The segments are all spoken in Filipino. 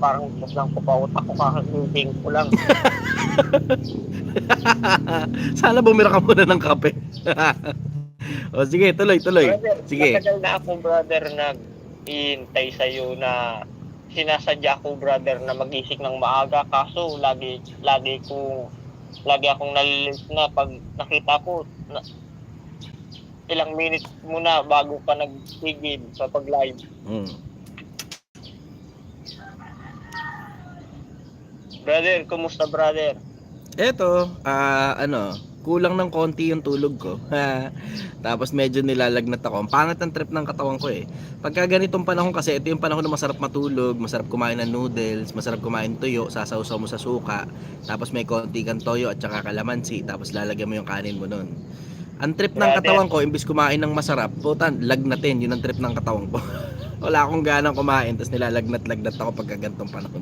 parang biglang papautak ko kakahinging ko lang. Sana bumira ka muna ng kape. O sige, tuloy. Brother, Sige. matagal na ako brother nag-iintay sa'yo na sinasadya ko brother na magising ng maaga kaso lagi akong nalilate na pag nakita ko ilang minutes muna bago ka nagsigid sa pag-live. Brother, kumusta brother? Eto, kulang ng konti yung tulog ko. Tapos medyo nilalagnat ako. Ang pangit ng trip ng katawan ko eh. Pagka ganitong panahon kasi, ito yung panahon na masarap matulog, masarap kumain ng noodles, masarap kumain tuyo, sasawsaw mo sa suka, tapos may konti kang toyo at saka kalamansi, tapos lalagyan mo yung kanin mo nun. Ang trip ng katawan ko, imbis kumain ng masarap, putan, lagnatin, yun ang trip ng katawan ko. Wala akong ganang kumain, tapos nilalagnat-lagnat ako pagka ganitong panahon.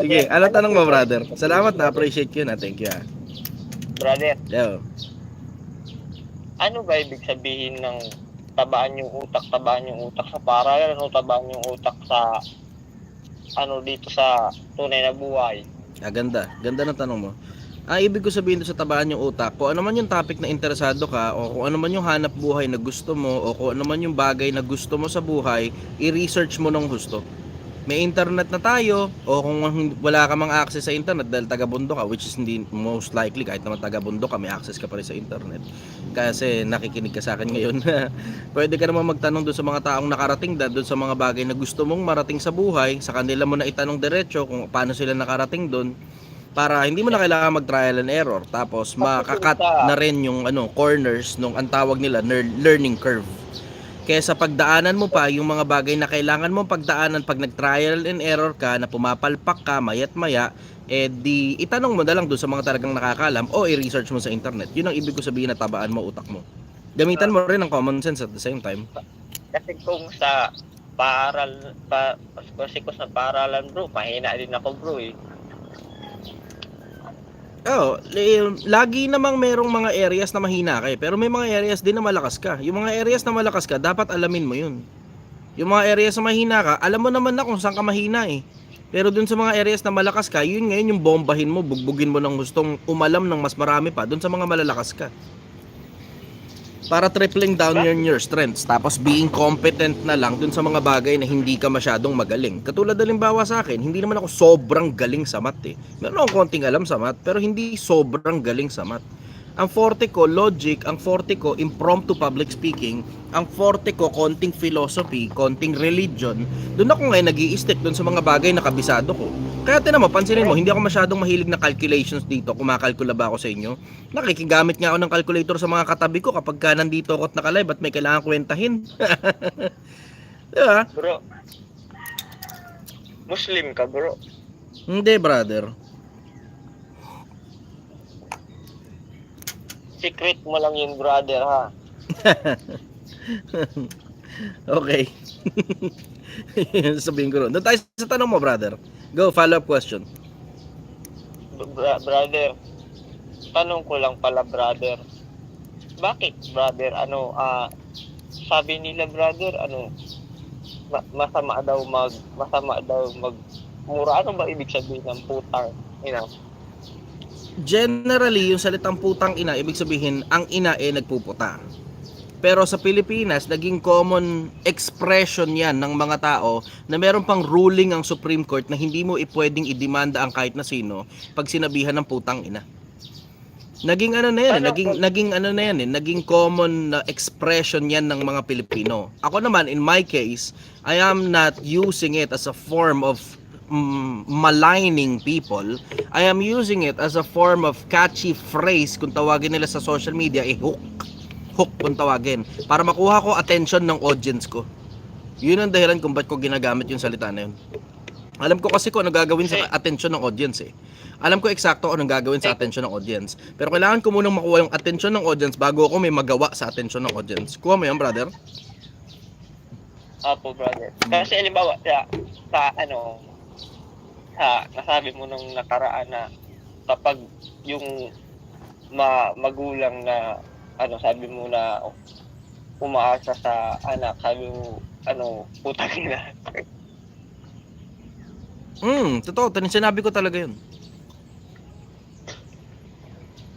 Sige, ano tanong mo brother? Salamat na, appreciate yun thank you Brother, Yo. ano ba ibig sabihin ng tabaan yung utak sa paaralan o tabaan yung utak sa dito sa tunay na buhay? Ganda ng tanong mo. Ibig ko sabihin doon sa tabaan yung utak, kung ano man yung topic na interesado ka, o kung ano man yung hanap buhay na gusto mo, o kung ano man yung bagay na gusto mo sa buhay, i-research mo ng gusto. May internet na tayo, o kung wala ka mang access sa internet dahil taga-bundok ka, which is hindi most likely, kahit naman taga-bundok ka, may access ka pa rin sa internet. Kasi nakikinig ka sa akin ngayon. Pwede ka naman magtanong doon sa mga taong nakarating doon sa mga bagay na gusto mong marating sa buhay, sa kanila mo na itanong diretso kung paano sila nakarating doon, para hindi mo na kailangan mag-trial and error. Tapos makakat na rin yung corners nung ang tawag nila learning curve. Kesa pagdaanan mo pa yung mga bagay na kailangan mo pagdaanan pag nag-trial and error ka, na pumapalpak ka mayat maya, di itanong mo na lang doon sa mga talagang nakakalam o i-research mo sa internet. Yun ang ibig ko sabihin na tabaan mo utak mo. Gamitan mo rin ang common sense at the same time. Kasi kung sa paaralan bro, mahina din ako bro eh. Lagi namang merong mga areas na mahina ka pero may mga areas din na malakas ka. Yung mga areas na malakas ka, dapat alamin mo yun. Yung mga areas na mahina ka, alam mo naman na kung saan ka mahina eh. Pero dun sa mga areas na malakas ka, yun ngayon yung bombahin mo, bugbugin mo ng gustong umalam ng mas marami pa dun sa mga malalakas ka. Para tripling down your strengths, tapos being competent na lang dun sa mga bagay na hindi ka masyadong magaling. Katulad halimbawa sa akin, hindi naman ako sobrang galing sa math eh. Meron akong konting alam sa math, pero hindi sobrang galing sa math. Ang forte ko logic, ang forte ko impromptu public speaking, ang forte ko konting philosophy, konting religion. Doon ako ngayon nag-i-stick doon sa mga bagay na kabisado ko. Kaya tinan mo, pansinin mo, hindi ako masyadong mahilig na calculations dito. Kumakalkula ba ako sa inyo? Nakikigamit nga ako ng calculator sa mga katabi ko kapag ka nandito ako at naka-live at may kailangan kwentahin. Diba? Bro, Muslim ka bro? Hindi brother. Secret mo lang yun brother ha. Okay. Sabihin ko ron. Doon tayo sa tanong mo brother. Go, follow up question. Brother, tanong ko lang pala brother. Bakit brother, sabi nila brother, masama daw mag mura. Ano ba ibig sabihin ng putang ina? Generally, yung salitang putang ina, ibig sabihin, ang ina nagpuputa. Pero sa Pilipinas, naging common expression yan ng mga tao na meron pang ruling ang Supreme Court na hindi mo pwedeng idemanda ang kahit na sino pag sinabihan ng putang ina. Naging naging common na expression yan ng mga Pilipino. Ako naman, in my case, I am not using it as a form of maligning people. I am using it as a form of catchy phrase, kung tawagin nila sa social media, hook kung tawagin, para makuha ko attention ng audience ko. Yun ang dahilan kung ba't ko ginagamit yung salita na yun. Alam ko kasi kung ano gagawin sa attention ng audience eh. Alam ko eksakto kung anong gagawin sa attention ng audience. Pero kailangan ko munang makuha yung attention ng audience bago ako may magawa sa attention ng audience. Kuha mo yan, brother? Apo, brother. Kasi halimbawa, nasabi mo nung nakaraan na kapag yung magulang na sabi mo na umaasa sa anak, sabi mo putang ina. Totoo. Sinabi ko talaga yun.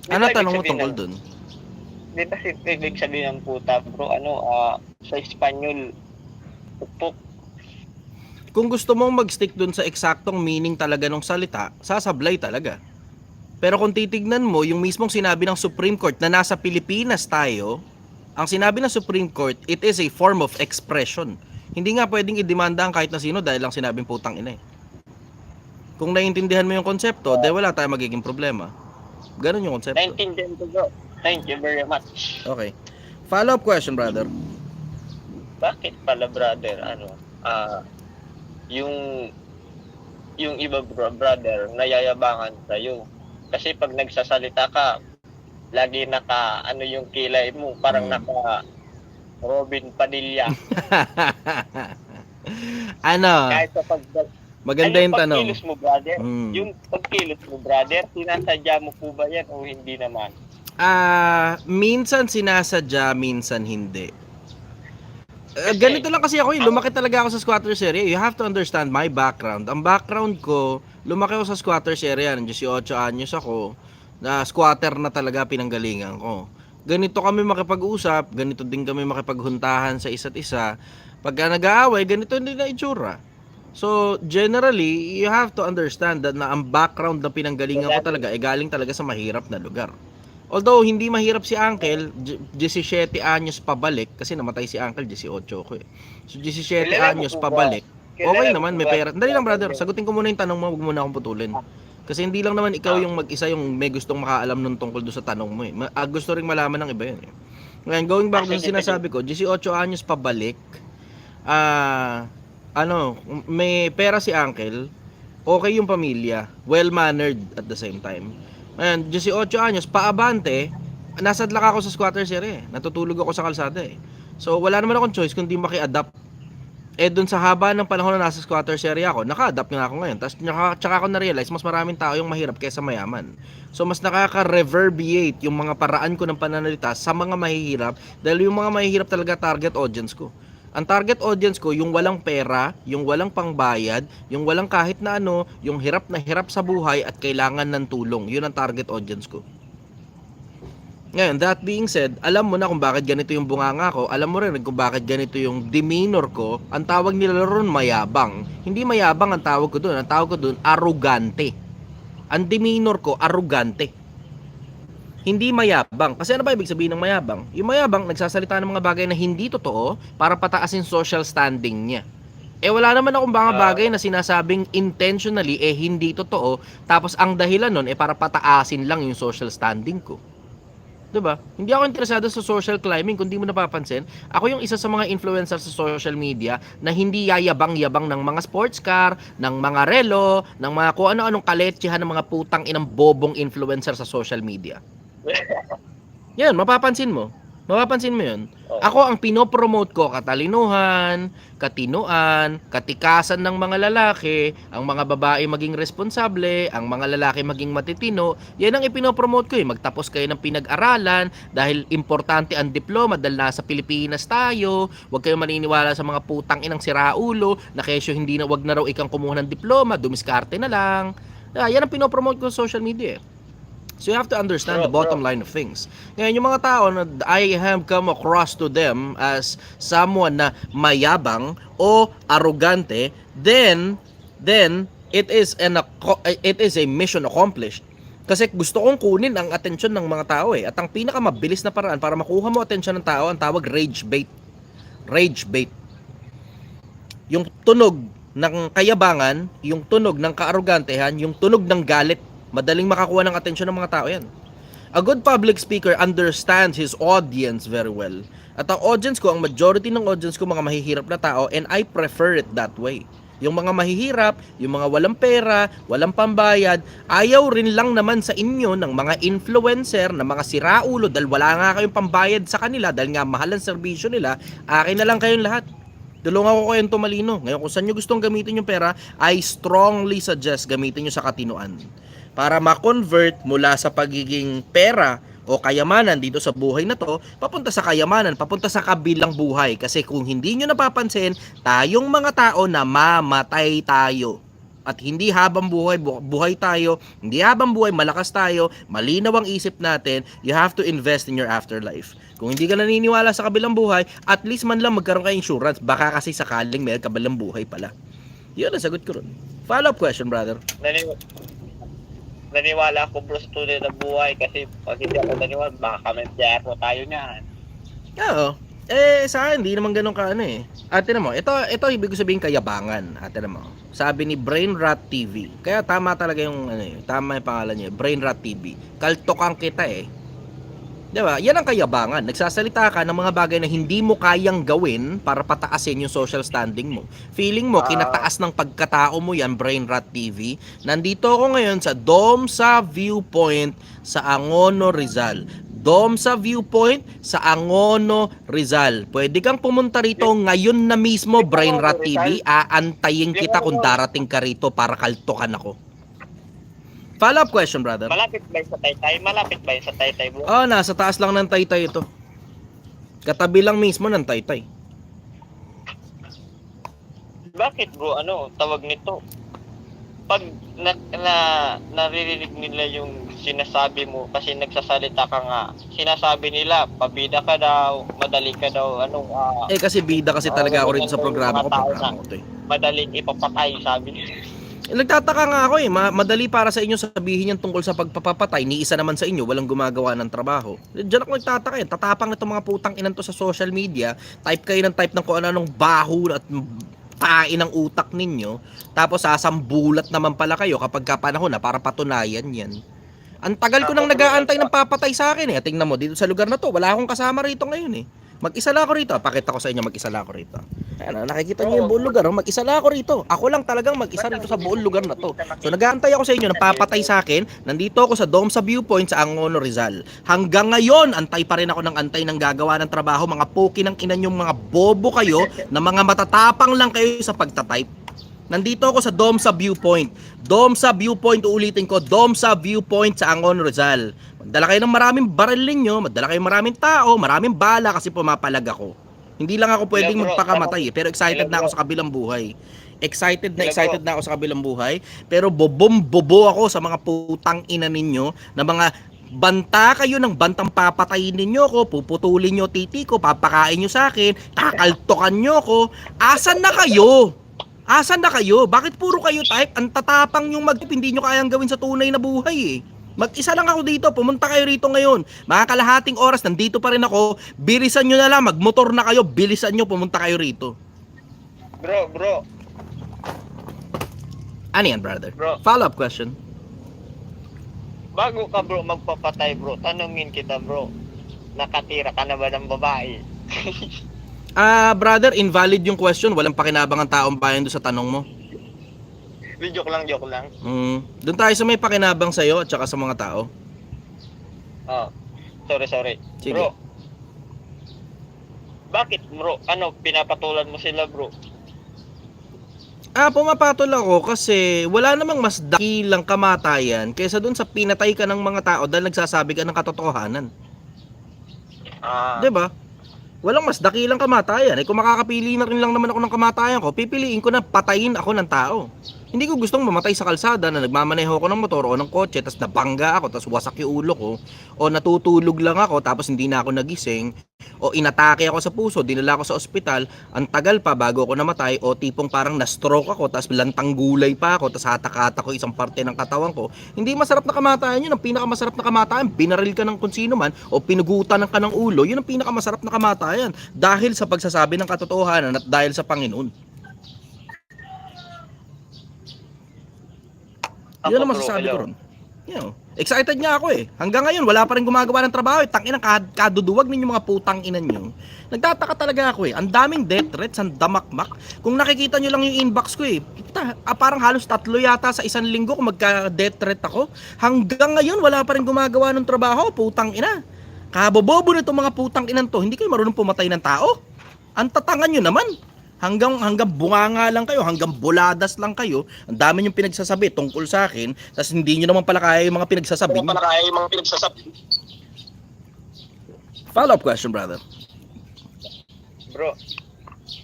Di Ano ba ibig tanong mo sabihin tungkol ng- dun? Di ba ibig sabihin ng puta, bro, sa Espanyol, pupuk. Kung gusto mong mag-stick dun sa eksaktong meaning talaga ng salita, sasablay talaga. Pero kung titignan mo, yung mismong sinabi ng Supreme Court na nasa Pilipinas tayo, ang sinabi ng Supreme Court, it is a form of expression. Hindi nga pwedeng idemanda ang kahit na sino dahil lang sinabing putang ina eh. Kung naiintindihan mo yung konsepto, dahil wala tayong magiging problema. Ganun yung konsepto. Naintindihan ko, bro. Thank you very much. Okay. Follow-up question, brother. Bakit pala, brother, yung iba, brother, nayayabangan sa'yo? Kasi pag nagsasalita ka, lagi yung kilay mo, parang naka Robin Padilla. Kahit sa Maganda yung tanong. pagkilos mo, brother, Mm. yung pagkilos mo, brother, sinasadya mo po ba yan o hindi naman? Minsan sinasadya, minsan hindi. Ganito lang kasi ako, lumaki talaga ako sa squatters area. You have to understand my background. Ang background ko, lumaki ako sa squatters area. 18 anyos ako, na squatter na talaga pinanggalingan ko. Ganito kami makipag-usap, ganito din kami makipaghuntahan sa isa't isa. Pagka nag-aaway, ganito din na itsura. So, generally, you have to understand that na ang background na pinanggalingan ko talaga ay galing talaga sa mahirap na lugar. Although, hindi mahirap si Uncle, 17 anyos pabalik, kasi namatay si Uncle, 18 ko eh. So, 17 Kilala mo anyos po ba? pabalik. Kilala Okay mo naman, po may ba? pera. Dali lang, brother, sagutin ko muna yung tanong mo, huwag muna akong putulin. Kasi hindi lang naman ikaw yung mag-isa yung may gustong makaalam nun tungkol doon sa tanong mo eh. Gusto ring malaman ng iba yun eh. Ngayon, going back doon sa sinasabi ko, 18 anyos pabalik, may pera si Uncle, okay yung pamilya, well-mannered at the same time. Ngayon, 18 anyos, paabante, nasadlak ako sa squatters area eh. Natutulog ako sa kalsada eh. So, wala naman akong choice kundi maki-adapt. Dun sa haba ng panahon na nasa squatters area ako, naka-adapt nga ako ngayon. Tapos, tsaka ako na-realize, mas maraming tao yung mahirap kaysa mayaman. So, mas nakaka-reverberate yung mga paraan ko ng pananalita sa mga mahihirap dahil yung mga mahihirap talaga target audience ko. Ang target audience ko, yung walang pera, yung walang pangbayad, yung walang kahit na ano, yung hirap na hirap sa buhay at kailangan ng tulong. Yun ang target audience ko. Ngayon, that being said, alam mo na kung bakit ganito yung bunganga ko, alam mo rin kung bakit ganito yung demeanor ko. Ang tawag nila ron mayabang. Hindi mayabang ang tawag ko doon. Ang tawag ko doon, arugante. Ang demeanor ko, arugante. Hindi mayabang. Kasi ano ba ibig sabihin ng mayabang? Yung mayabang, nagsasalita ng mga bagay na hindi totoo para pataasin social standing niya. Wala naman akong mga bagay na sinasabing intentionally hindi totoo, tapos ang dahilan nun para pataasin lang yung social standing ko. Diba? Hindi ako interesado sa social climbing, kung di mo napapansin. Ako yung isa sa mga influencer sa social media na hindi yayabang-yabang ng mga sports car, ng mga relo, ng mga kung ano-anong kaletsehan ng mga putang inang bobong influencer sa social media. Yan, mapapansin mo. Mapapansin mo yun. Ako ang pinopromote ko, katalinuhan, katinuan, katikasan ng mga lalaki, ang mga babae maging responsable, ang mga lalaki maging matitino. Yan ang ipinopromote ko eh. Magtapos kayo ng pinag-aralan dahil importante ang diploma dahil nasa Pilipinas tayo. Huwag kayong maniniwala sa mga putang inang siraulo na kesyo hindi na wag na raw ikang kumuha ng diploma, dumiskarte na lang. Yan ang pinopromote ko sa social media eh. So you have to understand the bottom line of things. Ngayon, yung mga tao na I have come across to them as someone na mayabang o arrogante, then it is a mission accomplished. Kasi gusto kong kunin ang atensyon ng mga tao eh. At ang pinakamabilis na paraan para makuha mo atensyon ng tao, ang tawag rage bait. Rage bait. Yung tunog ng kayabangan, yung tunog ng kaarogantehan, yung tunog ng galit. Madaling makakuha ng atensyon ng mga tao yan. A good public speaker understands his audience very well. At ang audience ko, ang majority ng audience ko, mga mahihirap na tao, and I prefer it that way. Yung mga mahihirap, yung mga walang pera, walang pambayad, ayaw rin lang naman sa inyo ng mga influencer, na mga siraulo, dahil wala nga kayong pambayad sa kanila, dahil nga mahal ang serbisyo nila, akin na lang kayong lahat. Tulungan ko kayong tumalino. Ngayon, kung saan nyo gustong gamitin yung pera, I strongly suggest gamitin nyo sa katinuan. Para ma-convert mula sa pagiging pera o kayamanan dito sa buhay na to, papunta sa kayamanan, papunta sa kabilang buhay. Kasi kung hindi nyo napapansin, tayong mga tao na mamatay tayo. At hindi habang buhay tayo, hindi habang buhay malakas tayo, malinaw ang isip natin, you have to invest in your afterlife. Kung hindi ka naniniwala sa kabilang buhay, at least man lang magkaroon ka insurance, baka kasi sakaling may kabilang buhay pala. Yun ang sagot ko ron. Follow-up question, brother. Naniwala ako bro sa tunay na buhay kasi pag hindi ako naniwala, baka kamentiyero tayo niyan. Oo. Sa akin, hindi naman ganun ka ano eh. Ate mo, ito ibig ko sabihin kayabangan. Ate mo. Sabi ni Brainrot TV. Kaya tama talaga yung ano eh, tama yung pangalan niya, Brainrot TV. Kaltokan kita eh. 'Di ba? Yan ang kayabangan. Nagsasalita ka ng mga bagay na hindi mo kayang gawin para pataasin yung social standing mo. Feeling mo kinataas ng pagkatao mo yan, Brainrot TV. Nandito ako ngayon sa Domsa Viewpoint sa Angono, Rizal. Domsa Viewpoint sa Angono, Rizal. Pwede kang pumunta rito ngayon na mismo, Brainrot TV. Aantayin kita kung darating ka rito para kaltukan ako. Follow-up question, brother. Malapit ba yun sa Taytay? Malapit ba yun sa Taytay, bro? Oh, nasa taas lang ng Taytay ito. Katabi lang mismo ng Taytay. Bakit bro, ano, tawag nito? Pag naririnig nila yung sinasabi mo, kasi nagsasalita ka nga, sinasabi nila, pabida ka daw, madali ka daw, Kasi bida kasi talaga ako rito sa programa ko. Madaling ipapatay, sabi nila. Nagtataka nga ako madali para sa inyo sabihin yan tungkol sa pagpapatay, ni isa naman sa inyo walang gumagawa ng trabaho. Diyan ako nagtataka tatapang na itong mga putang inan to sa social media, type kayo ng type ng kung anong baho at tain ng utak ninyo, tapos sasambulat naman pala kayo kapag kapanahon na para patunayan yan. Ang tagal ko nang nag-aantay ng papatay sa akin tingnan mo, dito sa lugar na to, wala akong kasama rito ngayon Mag-isa lang ako rito. Pakita ko sa inyo, mag-isa lang ako rito. Ayan, nakikita niyo yung buong lugar. Mag-isa lang ako rito. Ako lang talagang mag-isa rito sa buong lugar na to. So nag-aantay ako sa inyo na papatay sa akin. Nandito ako sa Domsa Viewpoint sa Angono, Rizal. Hanggang ngayon, antay pa rin ako ng antay ng gagawa ng trabaho. Mga poki ng inan yung mga bobo kayo na mga matatapang lang kayo sa pagtatype. Nandito ako sa Domsa Viewpoint. Domsa Viewpoint, uulitin ko, Domsa Viewpoint sa Angono, Rizal. Magdala kayo ng maraming baril ninyo, magdala kayo ng maraming tao, maraming bala kasi pumapalag ako. Hindi lang ako pwedeng magpakamatay pero excited na ako sa kabilang buhay. Excited na ako sa kabilang buhay, pero bobo ako sa mga putang ina ninyo na mga banta kayo ng bantang papatayin ninyo ko, puputulin nyo titi ko, papakain nyo sa akin, kakaltokan nyo ko. Asan na kayo? Asan na kayo? Bakit puro kayo type? Ang tatapang yung hindi nyo kayang gawin sa tunay na buhay Mag-isa lang ako dito, pumunta kayo rito ngayon. Mga kalahating oras, nandito pa rin ako. Bilisan nyo na lang, magmotor na kayo, bilisan nyo, pumunta kayo rito. Bro. Ano yan, brother? Bro. Follow-up question. Bago ka bro magpapatay bro, tanungin kita bro, nakatira ka na ba ng babae? Brother, invalid yung question. Walang pakinabang ang taong bayan doon sa tanong mo. Joke lang. Doon tayo sa may pakinabang sa'yo at saka sa mga tao. Sorry. Sige. Bro, bakit bro? Pinapatulan mo sila bro? Pumapatol ako kasi wala namang mas dakilang kamatayan kaysa doon sa pinatay ka ng mga tao dahil nagsasabi ka ng katotohanan. 'Di ba? Walang mas dakilang kamatayan. Kung makakapili na rin lang naman ako ng kamatayan ko, pipiliin ko na patayin ako ng tao. Hindi ko gustong mamatay sa kalsada na nagmamaneho ako ng motor o ng kotse tapos nabangga ako tapos wasak yung ulo ko o natutulog lang ako tapos hindi na ako nagising o inatake ako sa puso, dinala ako sa ospital, ang tagal pa bago ako namatay o tipong parang na-stroke ako tapos lantang gulay pa ako tapos hatak-hatak ko isang parte ng katawan ko. Hindi masarap na kamatayan yun. Ang pinakamasarap na kamatayan, binaril ka ng kung sino man o pinugutan ka ng ulo, yun ang pinakamasarap na kamatayan dahil sa pagsasabi ng katotohanan at dahil sa Panginoon. Yun ang masasabi ko ron. Excited nga ako Hanggang ngayon, wala pa rin gumagawa ng trabaho Tangina, kaduduwag ninyo mga putang inan nyo. Nagtataka talaga ako Ang daming death threats, ang damakmak. Kung nakikita nyo lang yung inbox ko parang halos 3 yata sa isang linggo kung magka-death threat ako. Hanggang ngayon, wala pa rin gumagawa ng trabaho, putang ina. Kabobobo na itong mga putang inan to. Hindi kayo marunong pumatay ng tao. Ang tatangan nyo naman. Hanggang bunganga lang kayo, hanggang buladas lang kayo. Ang dami niyong pinagsasabi tungkol sa akin, tapos hindi niyo naman pala kaya yung mga pinagsasabi. Follow-up question, brother. Bro,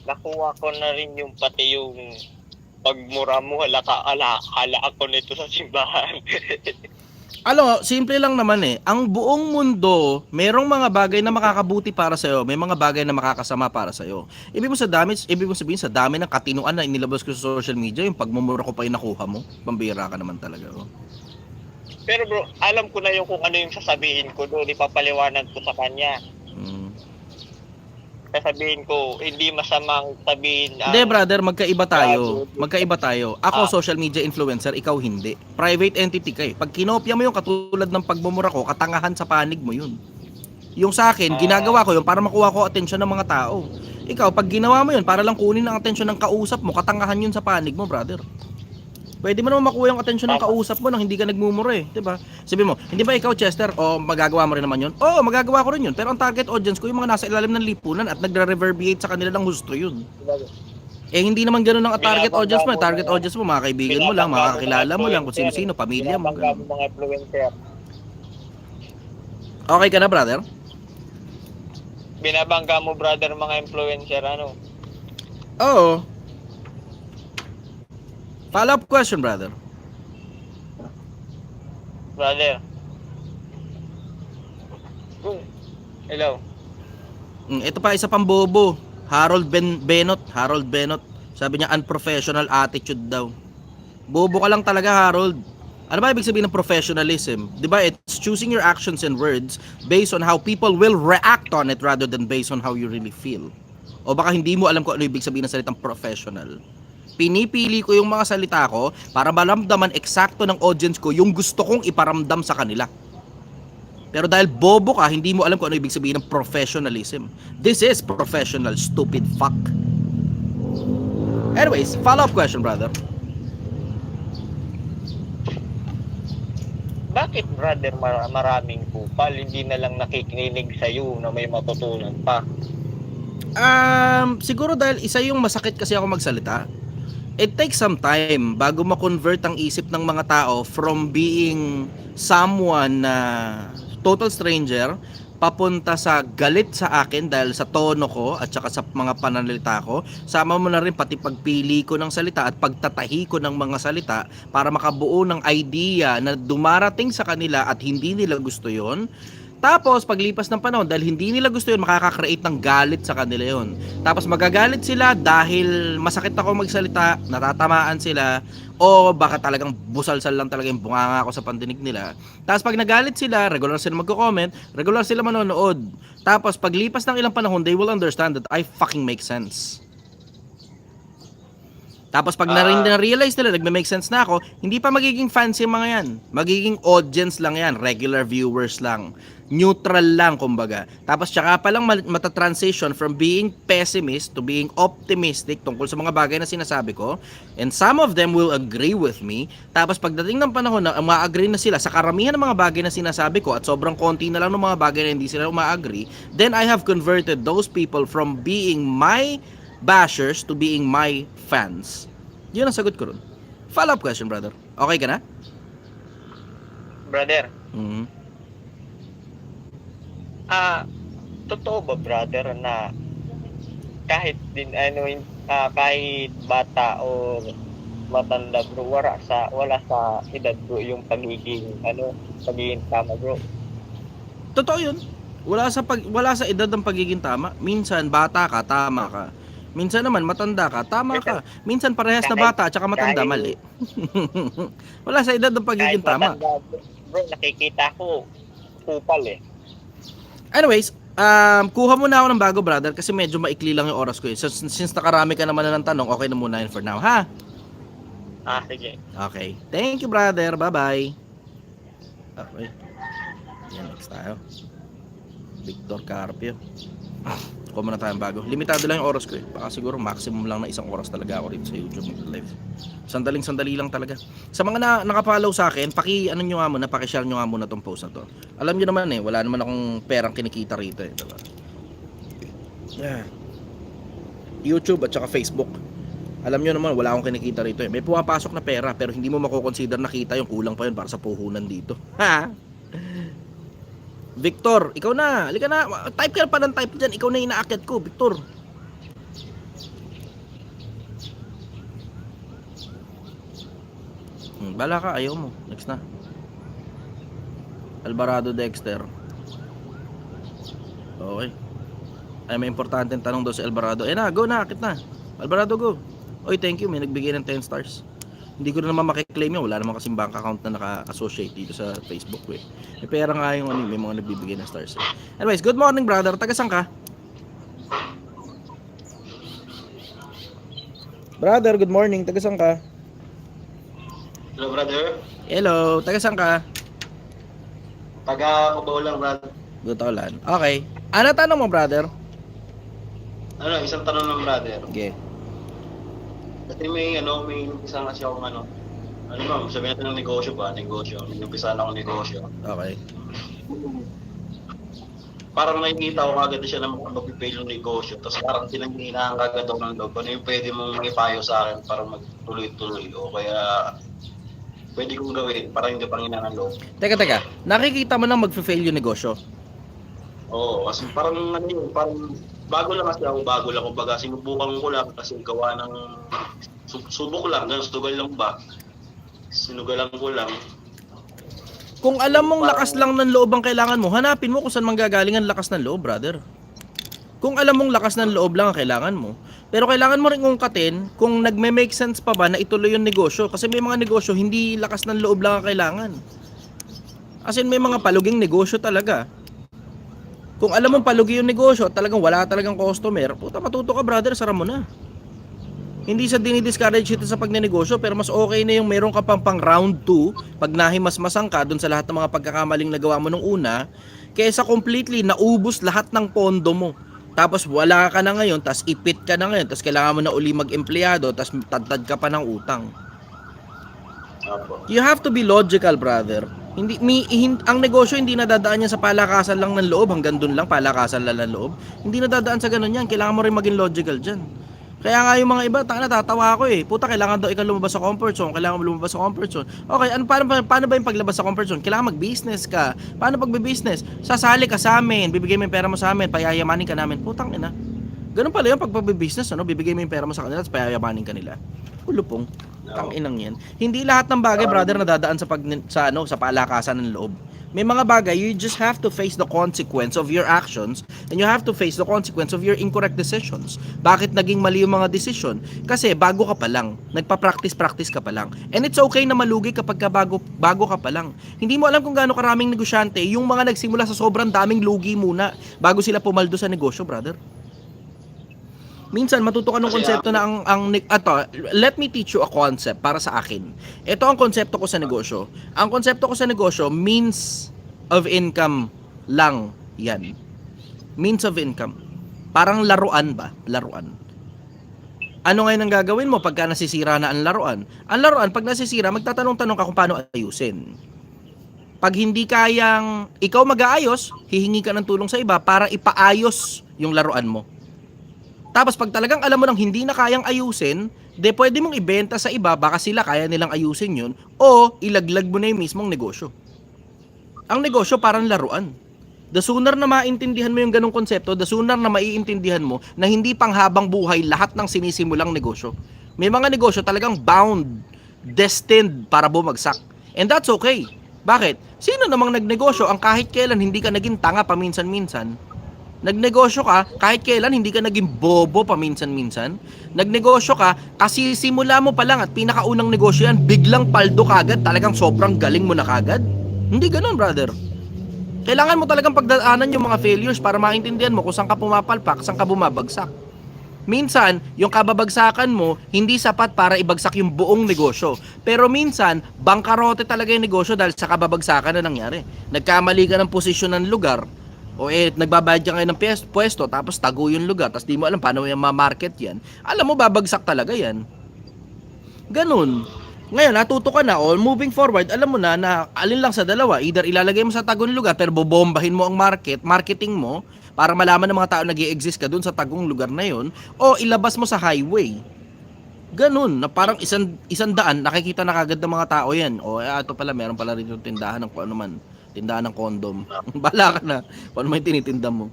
nakuha ko na rin yung pati yung pagmura mo, hala ako nito sa simbahan. Alam mo, simple lang naman eh. Ang buong mundo, merong mga bagay na makakabuti para sa'yo, may mga bagay na makakasama para sa'yo. Ibig mo sabihin sa dami ng katinuan na inilabas ko sa social media, yung pagmumura ko pa yung nakuha mo, pambira ka naman talaga. Oh. Pero bro, alam ko na yung kung ano yung sasabihin ko doon, ipapaliwanag ko sa kanya. Mm. Sasabihin ko, hindi masamang sabihin Hindi brother, magkaiba tayo. Magkaiba tayo. Ako Ah. social media influencer, ikaw hindi. Private entity ka eh. Pag kinopya mo yung katulad ng pagmumura ko, katangahan sa panig mo yun. Yung sa akin, ginagawa ko yun para makuha ko atensyon ng mga tao. Ikaw, pag ginawa mo yun, para lang kunin ang atensyon ng kausap mo, katangahan yun sa panig mo, brother. Pwede mo naman makuha yung atensyon ng kausap mo nang hindi ka nagmumura eh, 'di ba? Sabi mo, hindi ba ikaw Chester, o magagawa mo rin naman 'yun? Oo, magagawa ko rin 'yun, pero ang target audience ko yung mga nasa ilalim ng lipunan at nagre-reverberate sa kanila ng husto 'yun. Eh hindi naman ganoon ang target audience mo. Target audience mo mga kaibigan mo lang, mga kakilala mo lang, kung sino-sino, pamilya mo. Binabangga Ganun. mo mga influencer. Okay ka na, brother? Binabangga mo brother mga influencer ano. Oo. Follow-up question, brother. Brother. Hello. Ito pa isa pang bobo. Harold Benot. Sabi niya unprofessional attitude daw. Bobo ka lang talaga, Harold. Ano ba ibig sabihin ng professionalism? 'Di ba? It's choosing your actions and words based on how people will react on it rather than based on how you really feel. O baka hindi mo alam kung ano ibig sabihin ng salitang professional. Pinipili ko yung mga salita ko para maramdaman eksakto ng audience ko yung gusto kong iparamdam sa kanila. Pero dahil bobo ka, hindi mo alam kung ano ibig sabihin ng professionalism. This is professional, stupid fuck. Anyways, follow-up question, brother. Bakit brother maraming kupal hindi na lang nakikinig sa iyo na may matutunan pa? Siguro dahil isa yung masakit kasi ako magsalita. It takes some time bago ma-convert ang isip ng mga tao from being someone na total stranger papunta sa galit sa akin dahil sa tono ko at saka sa mga pananalita ko. Sama mo na rin pati pagpili ko ng salita at pagtatahi ko ng mga salita para makabuo ng idea na dumarating sa kanila at hindi nila gusto yon. Tapos paglipas ng panahon, dahil hindi nila gusto yun, makaka-create ng galit sa kanila yon. Tapos magagalit sila dahil masakit ako magsalita, natatamaan sila, o baka talagang busalsal lang talaga yung bunganga ko sa pandinig nila. Tapos pag nagalit sila, regular sila magko-comment, regular sila manonood. Tapos paglipas ng ilang panahon, they will understand that I fucking make sense. Tapos pag na-realize nila, nagme-make sense na ako, hindi pa magiging fans yung mga yan. Magiging audience lang yan, regular viewers lang. Neutral lang, kumbaga. Tapos tsaka pa lang mata-transition from being pessimist to being optimistic tungkol sa mga bagay na sinasabi ko. And some of them will agree with me. Tapos pagdating ng panahon na ma-agree na sila sa karamihan ng mga bagay na sinasabi ko at sobrang konti na lang ng mga bagay na hindi sila ma-agree, then I have converted those people from being my bashers to being my fans. Yun ang sagot ko ron. Follow-up question, brother. Okay ka na? Brother, Mm-hmm. totoo ba brother na kahit din kahit bata o matanda bro, wala sa edad bro yung pagiging tama bro. Totoo yun. Wala sa edad ng pagiging tama. Minsan bata ka, tama ka. Minsan naman matanda ka, tama ka. Minsan parehas na bata at saka matanda, mali. Wala sa edad ng pagiging Kahit tama. matanda, bro, nakikita ko kupal eh. Anyways, kuha muna ako ng bago, brother, kasi medyo maikli lang yung oras ko eh. So, since nakarami ka naman na ng tanong, okay na muna yun for now, ha? Sige. Okay. Thank you, brother. Bye-bye. Okay. Yan, next tayo. Victor Carpio. Kuha muna tayong bago. Limitado lang yung oras ko eh. Baka siguro maximum lang na 1 oras talaga ako dito sa YouTube live. Sandali lang talaga. Sa mga nakapollow sa akin, ano nyo nga muna, paki-share nyo nga muna tong post na to. Alam nyo naman eh, wala naman akong perang kinikita rito eh. Diba? Yeah. YouTube at saka Facebook. Alam nyo naman, wala akong kinikita rito eh. May pumapasok na pera, pero hindi mo mako-consider na kita yung kulang pa yun para sa puhunan dito. Ha? Victor, ikaw na. Halika na. Type ka pa ng type dyan. Ikaw na inaakyat ko, Victor. Bala ka, ayaw mo. Next na. Alvarado Dexter. Okay. Ay, may importanteng tanong daw si Alvarado. Na, go na, akit na. Alvarado, go. Oy, thank you. May nagbigay ng 10 stars. Hindi ko na naman makiklaim yun. Wala naman kasing bank account na naka-associate dito sa Facebook ko eh. May pera nga yung ano, may mga nagbibigay ng stars eh. Anyways, good morning brother. Taga saan ka? Brother, good morning. Taga saan ka? Hello, brother. Hello, taga saan ka? Taga Cubao lang, brother. Gutolan. Okay. Ano tanong mo, brother? Ano, isang tanong lang, brother. Okay. Kasi may umpisa kasi akong sabihin natin ng negosyo ba? Negosyo. May umpisa na akong negosyo. Okay. Parang nakikita ko kagad siya na mag-fail yung negosyo. Tapos parang tinanggihan kagad ako ng loob. Ano yung pwede mong maipayo sa akin para magtuloy-tuloy? O kaya pwede kong gawin para hindi panghinaan ng loob. Teka. Nakikita mo na mag-fail yung negosyo? Oo, kasi parang parang bago lang. Kumbaga, sinubukan ko lang kasi gawa ng subok lang, sugal lang ba? Sinugalan ko lang. Kung alam mong lakas lang ng loob ang kailangan mo, hanapin mo kung saan manggagaling ang lakas ng loob, brother. Kung alam mong lakas ng loob lang ang kailangan mo. Pero kailangan mo rin ungkatin kung nagme-make sense pa ba na ituloy yung negosyo. Kasi may mga negosyo, hindi lakas ng loob lang ang kailangan. As in, may mga paluging negosyo talaga. Kung alam mong palugi yung negosyo at talagang wala talagang customer, puta matuto ka brother, sara mo na. Hindi sa dinidiscourage ito sa pagnenegosyo, pero mas okay na yung meron ka pang round 2 pag nahimasmasan ka dun sa lahat ng mga pagkakamaling nagawa mo nung una, kaysa completely naubos lahat ng pondo mo. Tapos wala ka na ngayon, tapos ipit ka na ngayon, tapos kailangan mo na uli mag-empleyado, tapos tad ka pa ng utang. You have to be logical, brother. Ang negosyo hindi nadadaan yan sa palakasan lang ng loob, hanggang dun lang, palakasan lang ng loob. Hindi nadadaan sa ganun yan, kailangan mo rin maging logical dyan. Kaya nga yung mga iba, natatawa ako eh. Puta, kailangan daw ikaw lumabas sa comfort zone, kailangan mo lumabas sa comfort zone. Okay, paano ba yung paglabas sa comfort zone? Kailangan mag-business ka. Paano pag-business? Sasali ka sa amin, bibigay mo yung pera mo sa amin, payayamanin ka namin. Putang ina. Ganun pala yung pag-business, ano? Bibigay mo yung pera mo sa kanila, tapos payayamanin ka nila. Ulupong. Tanginang yan. Hindi lahat ng bagay, brother, nadadaan sa palakasan ng loob. May mga bagay, you just have to face the consequence of your actions and you have to face the consequence of your incorrect decisions. Bakit naging mali yung mga decision? Kasi bago ka pa lang, nagpa-practice ka pa lang. And it's okay na malugi kapag bago ka pa lang. Hindi mo alam kung gaano karaming negosyante yung mga nagsimula sa sobrang daming lugi muna bago sila pumaldo sa negosyo, brother. Minsan matuto ka ng konsepto na let me teach you a concept para sa akin. Ito ang konsepto ko sa negosyo. Ang konsepto ko sa negosyo, means of income lang yan. Means of income. Parang laruan ba? Laruan. Ano ngayon ang gagawin mo pagka nasisira na ang laruan? Ang laruan, pag nasisira, magtatanong-tanong ka kung paano ayusin. Pag hindi kayang ikaw mag-aayos, hihingi ka ng tulong sa iba para ipaayos yung laruan mo. Tapos pag talagang alam mo nang hindi na kayang ayusin, pwede mong ibenta sa iba, baka sila kaya nilang ayusin yun, o ilaglag mo na yung mismong negosyo. Ang negosyo parang laruan. The sooner na maintindihan mo yung ganong konsepto, the sooner na maiintindihan mo na hindi panghabang buhay lahat ng sinisimulang negosyo. May mga negosyo talagang bound, destined para bumagsak. And that's okay. Bakit? Sino namang nagnegosyo ang kahit kailan hindi ka naging tanga paminsan-minsan? Nagnegosyo ka, kahit kailan hindi ka naging bobo paminsan-minsan. Nagnegosyo ka, kasi simula mo pa lang at pinakaunang negosyo yan, biglang paldo kagad, talagang sobrang galing mo na kagad. Hindi ganun, brother. Kailangan mo talagang pagdaanan yung mga failures para maintindihan mo kung saan ka pumapalpak, saan ka bumabagsak. Minsan, yung kababagsakan mo, hindi sapat para ibagsak yung buong negosyo. Pero minsan, bangkarote talaga yung negosyo dahil sa kababagsakan na nangyari. Nagkamali ka ng posisyon ng lugar, o nagbabayad ka ngayon ng pwesto, tapos tago yung lugar, tapos di mo alam paano yung ma-market yan. Alam mo, babagsak talaga yan. Ganun. Ngayon, natuto ka na, moving forward, alam mo na alin lang sa dalawa. Either ilalagay mo sa tagong lugar, pero bobombahin mo ang marketing mo, para malaman ng mga tao nag-i-exist ka dun sa tagong lugar na yon, o ilabas mo sa highway. Ganun, na parang isang daan, nakikita na kagad ng mga tao yan. Ito pala, meron pala rin yung tindahan ng kung ano man. Tindahan ng condom. Bala ka na kung ano may tinitinda mo.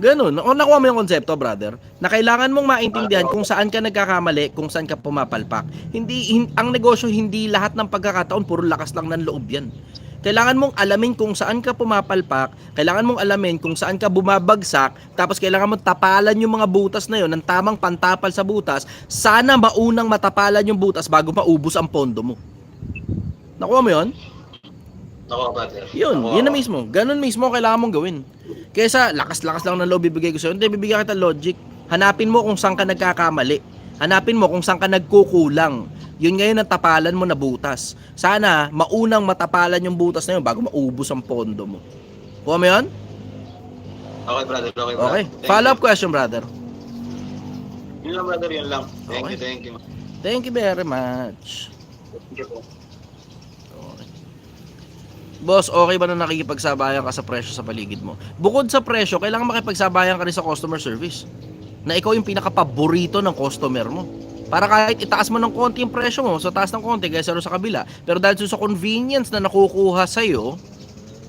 Ganun. O nakuha mo yung konsepto, brother, na kailangan mong maintindihan kung saan ka nagkakamali, kung saan ka pumapalpak. Ang negosyo, hindi lahat ng pagkakataon, puro lakas lang ng loob yan. Kailangan mong alamin kung saan ka pumapalpak, kailangan mong alamin kung saan ka bumabagsak, tapos kailangan mong tapalan yung mga butas na yon ng tamang pantapal sa butas. Sana maunang matapalan yung butas bago maubos ang pondo mo. Nakuha mo yun? Nakuha, brother. Yun na mismo. Ganun mismo ang kailangan mong gawin. Kesa lakas-lakas lang ng loob bibigay ko sa'yo. Hindi, bibigyan kita logic. Hanapin mo kung saan ka nagkakamali. Hanapin mo kung saan ka nagkukulang. Yun ngayon ang tapalan mo na butas. Sana maunang matapalan yung butas na yun bago maubos ang pondo mo. Kuha mo yun? Okay, brother. Okay, brother. Okay. Follow-up question, brother. Yun lang, brother. Yun lang. Thank Okay. you, thank you. Thank you very much. Thank you po. Okay. Boss, okay ba na nakikipagsabayan ka sa presyo sa paligid mo? Bukod sa presyo, kailangan makipagsabayan ka rin sa customer service. Na ikaw yung pinaka-paborito ng customer mo. Para kahit itaas mo ng konti yung presyo mo, sa taas ng konti kaysa sa kabila. Pero dahil sa convenience na nakukuha sa'yo,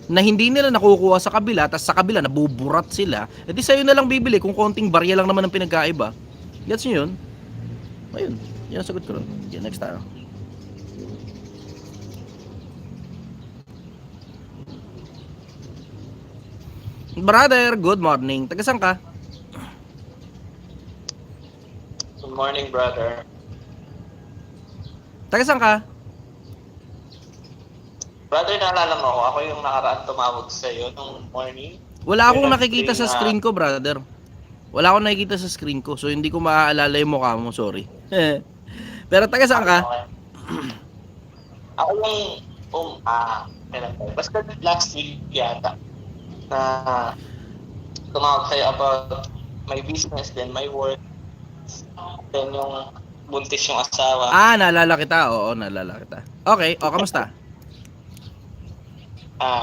na hindi nila nakukuha sa kabila, tapos sa kabila nabuburat sila, edi sa'yo na lang bibili kung konting barya lang naman ang pinagkaiba. Gets nyo yun? Ayun, yan ang sagot ko rin. Okay, next tayo. Brother, good morning. Taga saan ka? Good morning, brother. Taga saan ka? Brother, naalala mo ako. Ako yung nakaraan tumawag sa iyo nung morning. Wala akong nakikita sa screen ko, brother. Wala akong nakikita sa screen ko, so hindi ko maaalala yung mukha mo, sorry. Pero taga saan ka? Okay. Ako yung, kailan tayo? Basta last week yata na tumawag sa'yo about my business, then my work, then yung buntis yung asawa. Ah, naalala kita. Oo, naalala kita. Okay, kamusta?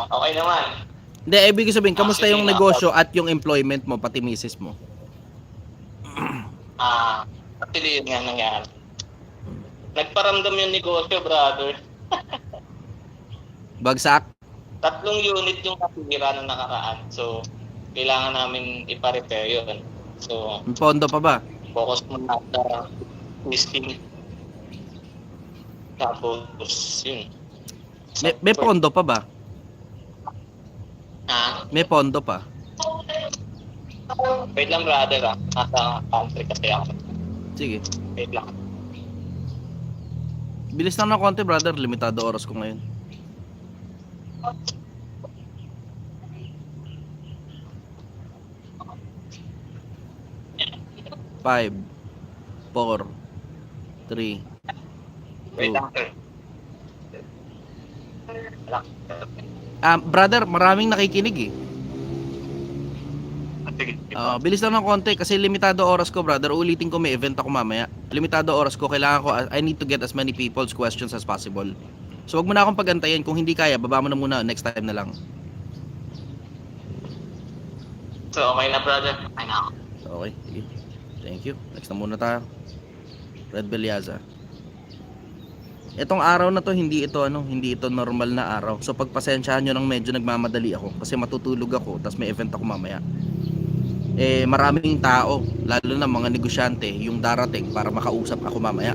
Okay naman. Hindi, ibig sabihin, kamusta Sige, yung negosyo at yung employment mo, pati misis mo? Actually, yun nga nangyari. Nagparamdam yung negosyo, brother. Bagsak? 3 unit yung nasira nung nakaraan. So, kailangan namin ipa-repair yun. So, May pondo pa ba? focus muna sa listing. Tapos, yun. May pondo pa ba? May pondo pa? Wait lang, brother. Nasa country kasi ako. Sige. Wait lang. Bilis lang ng konti, brother. Limitado oras ko ngayon. Five, 4, 3. Wait lang, sir. Wala. Brother, maraming nakikinig eh. Sige. Bilis lang ng konti kasi limitado oras ko, brother. Ulitin ko, may event ako mamaya. Limitado oras ko, kailangan ko, I need to get as many people's questions as possible. So wag mo na akong pagantayin. Kung hindi kaya, baba mo na muna, next time na lang. So, okay na, brother. Okay na ako. Okay, sige. Thank you. Next na muna tayo. Red Belyaza. Etong araw na to, hindi ito normal na araw. So pagpasensyahan nyo ng medyo nagmamadali ako kasi matutulog ako, tapos may event ako mamaya. Maraming tao, lalo na mga negosyante, yung darating para makausap ako mamaya.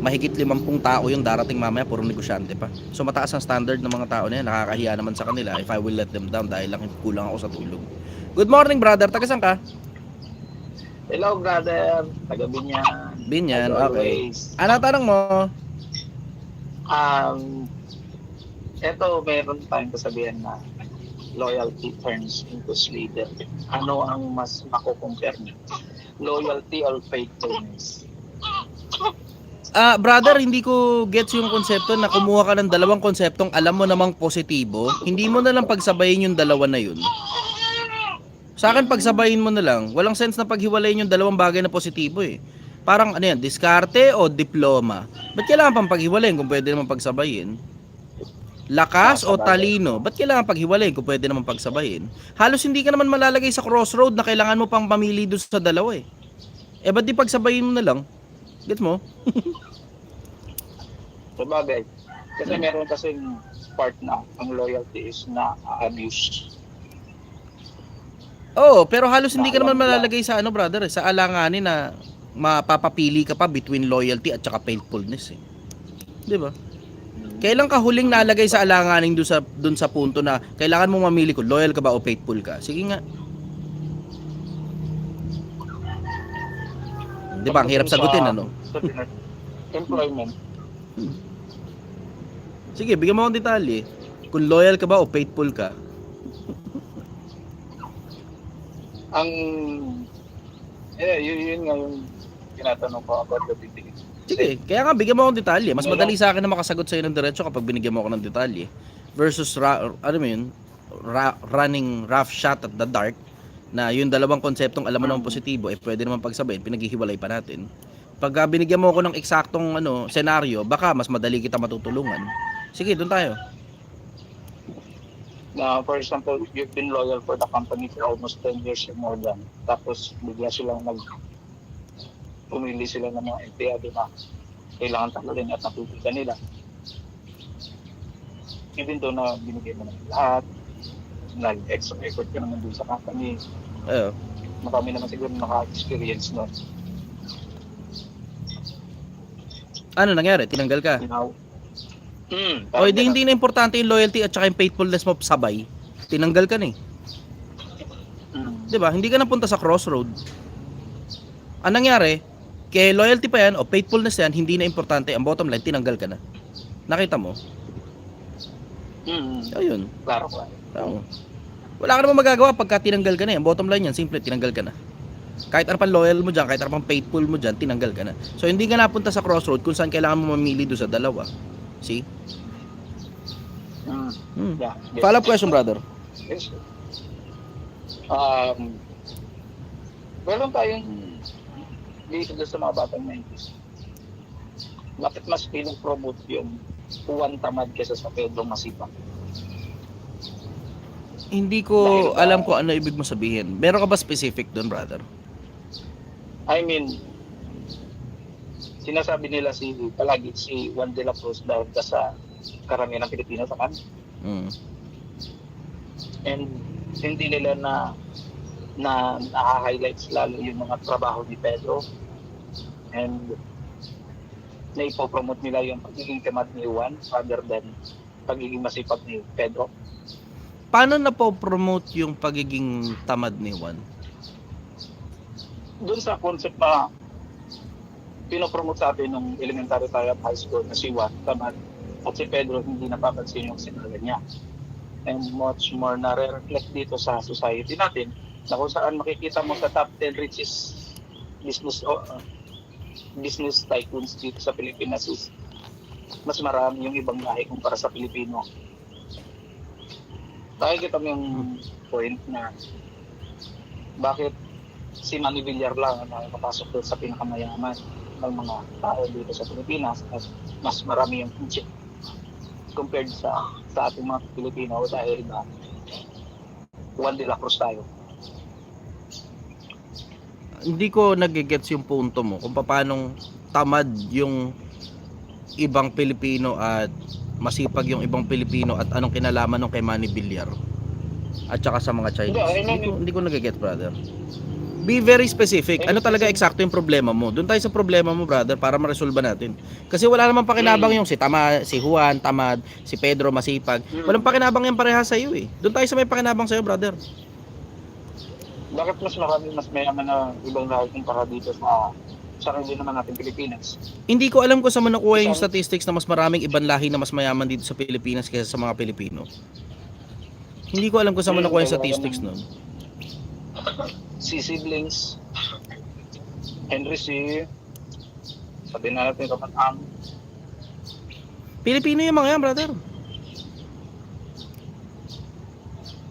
Mahigit 50 tao yung darating mamaya, puro negosyante pa. So mataas ang standard ng mga tao na yan, nakakahiya naman sa kanila if I will let them down dahil lang kulang ako sa tulog. Good morning, brother. Taga saan ka? Hello, brother. Taga Binyan. Binyan, As okay. always. Ano tanong mo? Eto, meron tayong kasabihan na loyalty turns into leader. Ano ang mas mako-compare niyo? Loyalty or faithfulness? Brother, hindi ko gets yung konsepto na kumuha ka ng dalawang konseptong alam mo namang positibo, hindi mo na lang pagsabayin yung dalawa na yun. Sa akin, pagsabayin mo na lang. Walang sense na paghiwalayin yung dalawang bagay na positibo eh. Parang ano yan, diskarte o diploma? Ba't kailangan pang paghiwalayin kung pwede naman pagsabayin? Lakas o talino? Ba't kailangan paghiwalayin kung pwede naman pagsabayin? Halos hindi ka naman malalagay sa crossroad na kailangan mo pang pamili doon sa dalawa eh. Ba't di pagsabayin mo na lang? Gets mo? Sabagay. Kasi meron kasing part na ang loyalty is na abuse. Oo, pero halos hindi ka naman Bawal lang. malalagay sa ano, brother, sa alanganin na mapapapili ka pa between loyalty at saka faithfulness eh. 'Di ba? Kailan ka huling nalagay sa alanganin dun sa punto na kailangan mo mamili kung loyal ka ba o faithful ka? Sige nga. 'Di ba? Ang hirap sagutin ano. Employment. Sige, bigyan mo akong detalye. Kung loyal ka ba o faithful ka? Ang yun nga yung tinatanong ko about the bibigyan. Sige, kaya nga bigyan mo akong detalye. Mas madali sa akin na makasagot sa'yo ng diretso kapag binigyan mo ako ng detalye versus ano mo yun, running rough shot at the dark na yung dalawang konseptong alam mo naman positibo pwede naman pagsabayin, pinaghihiwalay pa natin. Pag binigyan mo ako ng eksaktong senaryo, baka mas madali kita matutulungan. Sige, doon tayo. For example, you've been loyal for the company for almost 10 years or more than. Tapos bigla silang pumili sila ng mga empleyado na kailangan tanggalin at natutunan nila. Even though na binigay mo ng lahat, nag-extra effort ka naman dun sa company, marami naman siguro naka-experience nun. Ano nangyari? Tinanggal ka? You know? O hindi na importante yung loyalty at saka yung faithfulness mo sabay. Tinanggal ka na eh. 'Di ba? Hindi ka napunta sa crossroad. Ang nangyari, kay loyalty pa yan o faithfulness yan, hindi na importante. Ang bottom line, tinanggal ka na. Nakita mo? Ayun. Klaro ko. Oo. Wala ka naman magagawa pagka tinanggal ka na. Ang bottom line yan, simple, tinanggal ka na. Kahit ano pang loyal mo dyan, kahit ano pang faithful mo dyan, tinanggal ka na. So hindi ka napunta sa crossroad kung saan kailangan mo mamili doon sa dalawa. See? Yeah. Follow-up question, brother. Yes. Meron tayong dito sa mga batang 90s. Bakit mas pinag-promote yung Juan tamad kesa sa Pedro masipag? Hindi ko alam kung ano ibig mo sabihin. Meron ka ba specific doon, brother? I mean, sinasabi nila palagi si Juan de la Cruz dahil ka sa karamihan ng Pilipino sa kanya. And hindi nila na na-highlights lalo yung mga trabaho ni Pedro, and na ipopromote nila yung pagiging tamad ni Juan rather than pagiging masipag ni Pedro. Paano na po promote yung pagiging tamad ni Juan? Doon sa concept na pinopromote sa atin nung elementary tayo at high school na si Juan tamad at si Pedro hindi napapansin yung sinabi niya. And much more nare-reflect dito sa society natin na kung saan makikita mo sa top 10 richest business tycoons dito sa Pilipinas is mas marami yung ibang lahi kumpara sa Pilipino. Nakikita mo yung point na bakit si Manny Villar lang na napasok doon sa pinakamayaman ng mga tao dito sa Pilipinas at mas marami yung budget compared sa ating mga Pilipino dahil na Juan de la Cruz tayo. Hindi ko nagigets yung punto mo kung paanong tamad yung ibang Pilipino at masipag yung ibang Pilipino at anong kinalaman nung kay Manny Villar at saka sa mga Chinese. Hindi ko nagigets, brother. Be very specific. Ano talaga eksakto yung problema mo? Doon tayo sa problema mo, brother, para ma-resolve natin. Kasi wala namang pakinabang yung si Juan tamad, si Pedro masipag. Walang pakinabang yung pareha sa iyo eh. Doon tayo sa may pakinabang sa iyo, brother. Bakit mas marami mas mayaman na ibang lahi kumpara dito sa sarili naman natin Pilipinas? Hindi ko alam kung saan mo nakuha yung statistics na mas maraming ibang lahi na mas mayaman dito sa Pilipinas kaysa sa mga Pilipino. Hindi ko alam kung saan mo nakuha yung statistics nun. Si siblings, Henry C, sabi na natin kapatang Pilipino yung mga yan, brother.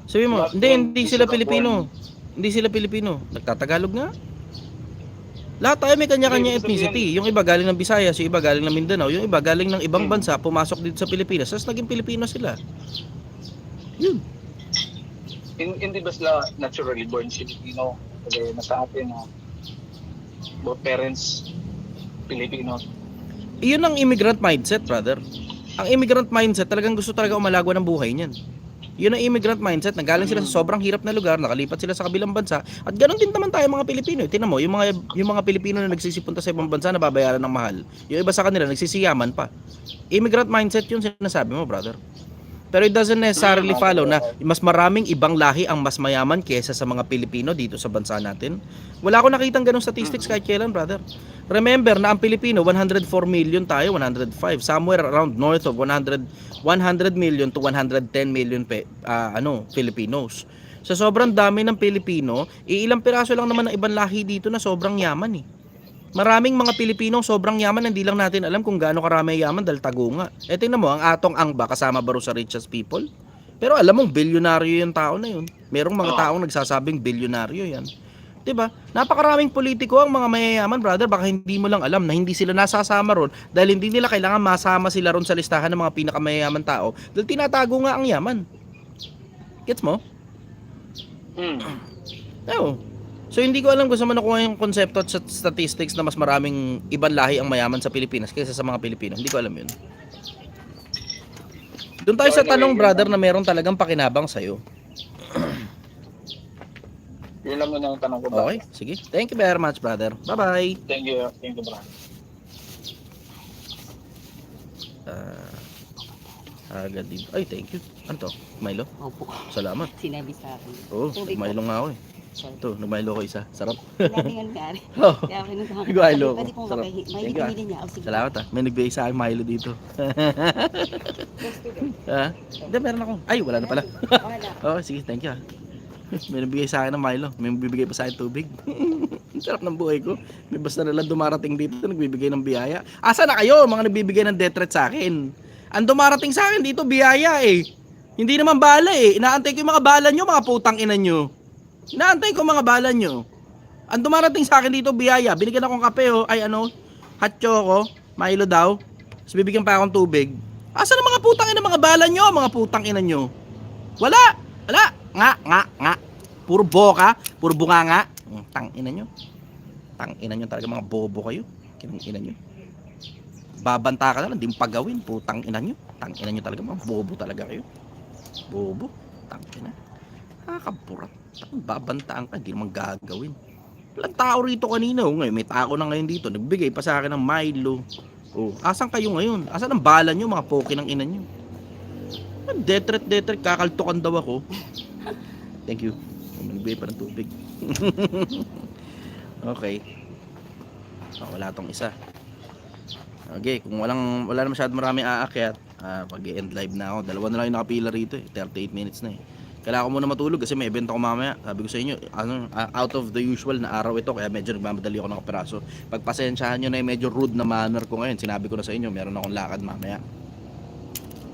Sabi mo, hindi sila Pilipino. Hindi sila Pilipino. Nagtatagalog nga. Lahat tayo may kanya-kanya ethnicity. Yung iba galing ng Visayas, yung iba galing ng Mindanao, yung iba galing ng ibang bansa, pumasok dito sa Pilipinas, tapos naging Pilipino sila. Yun. Hindi ba sila naturally born Filipino? Kasi nasa atin na both parents Filipino. Iyon ang immigrant mindset, brother. Ang immigrant mindset, talagang gusto talaga umalago ng buhay niyan. Yun ang immigrant mindset. Nanggaling sila sa sobrang hirap na lugar, nakalipat sila sa kabilang bansa. At ganoon din naman tayo mga Pilipino. Tingnan mo, yung mga Pilipino na nagsisipunta sa ibang bansa na babayaran ng mahal. Yung iba sa kanila nagsisiyaman pa. Immigrant mindset yun sinasabi mo, brother. Pero it doesn't necessarily follow na mas maraming ibang lahi ang mas mayaman kaysa sa mga Pilipino dito sa bansa natin. Wala akong nakitang ganung statistics kahit kailan, brother. Remember na ang Pilipino, 104 million tayo, 105. Somewhere around north of 100 million to 110 million Filipinos. Sa sobrang dami ng Pilipino, ilang piraso lang naman ng ibang lahi dito na sobrang yaman eh. Maraming mga Pilipino sobrang yaman, hindi lang natin alam kung gaano karami yaman dahil tagunga. Eh tingnan mo, ang Atong Angba kasama ba ro sa richest people? Pero alam mong bilyonaryo yung tao na yun. Merong mga taong nagsasabing bilyonaryo yan. 'Di ba? Napakaraming politiko ang mga mayayaman, brother. Baka hindi mo lang alam na hindi sila nasasama ron dahil hindi nila kailangan masama sila ron sa listahan ng mga pinakamayayaman tao dahil tinatago nga ang yaman. Gets mo? Oo. So hindi ko alam kung saan man nakuha yung konsepto at statistics na mas maraming ibang lahi ang mayaman sa Pilipinas kaysa sa mga Pilipino. Hindi ko alam yun. Doon tayo sa tanong, brother, na meron talagang pakinabang sa'yo. Yun lang muna ang tanong ko ba? Okay, sige. Thank you very much, brother. Bye-bye. Thank you, bro. Agad dito. Ay, thank you. Ano to? Milo? Opo. Salamat. Sinabi sa akin. Oo, Tubig nagmilo nga ako eh. Sorry. Ito, nagmilo ko isa. Sarap. Sinabi nga nangyari. Oh, Kaya ako nung Milo. Pwede kong Sarap. kape. May Thank you, ah. pinili niya. O, sige. salamat ah. May nagbigay sa akin Milo dito. Ha? Hindi, meron ako. Ay, wala na pala. Wala. Oh, sige, thank you ah. May nabigay sa akin ng Milo. May bibigay pa sa akin tubig. Ang sarap ng buhay ko. May basta na lang dumarating dito, nagbibigay ng biyaya. Asa na kayo, mga nagbibigay ng death threat sa akin? Ang dumarating sa akin dito, biyaya eh. Hindi naman bala eh. Inaantay ko yung mga bala nyo, mga putang ina nyo. Inaantay ko mga bala nyo. Ang dumarating sa akin dito, biyaya. Binigyan akong kape oh. Ay ano, hot choco, Milo daw. Tapos bibigyan pa akong tubig. Asa na mga putang ina, mga bala nyo, mga putang ina nyo? Wala. Wala. Nga. Puro boka, puro bunganga. Tang ina nyo. Tang ina nyo talaga, mga bobo kayo. Kinang ina nyo. Babanta ka na lang, di mo pagawin. Putang ina nyo. Tang ina nyo talaga, mga bobo talaga kayo. Bobo. Tang ina. Nakakaburat. Babantaan ka, di naman gagawin. Walang tao rito kanina. Ngayon, may tao na ngayon dito. Nagbigay pa sa akin ng Milo. Oh, asan kayo ngayon? Asan ang bala nyo, mga poke ng ina nyo? Death threat, kakaltukan daw ako. Thank you. Nagbigay pa ng tubig. Okay. Oh, wala tong isa. Okay, kung wala na masyadong maraming aakyat, pag-end live na ako. Dalawa na lang yung nakapila rito eh. 38 minutes na eh. Kailangan ko muna matulog kasi may event ako mamaya. Sabi ko sa inyo, out of the usual na araw ito, kaya medyo nagmamadali ako ng operaso. Pagpasensyahan nyo na yung medyo rude na manner ko ngayon. Sinabi ko na sa inyo, meron akong lakad mamaya.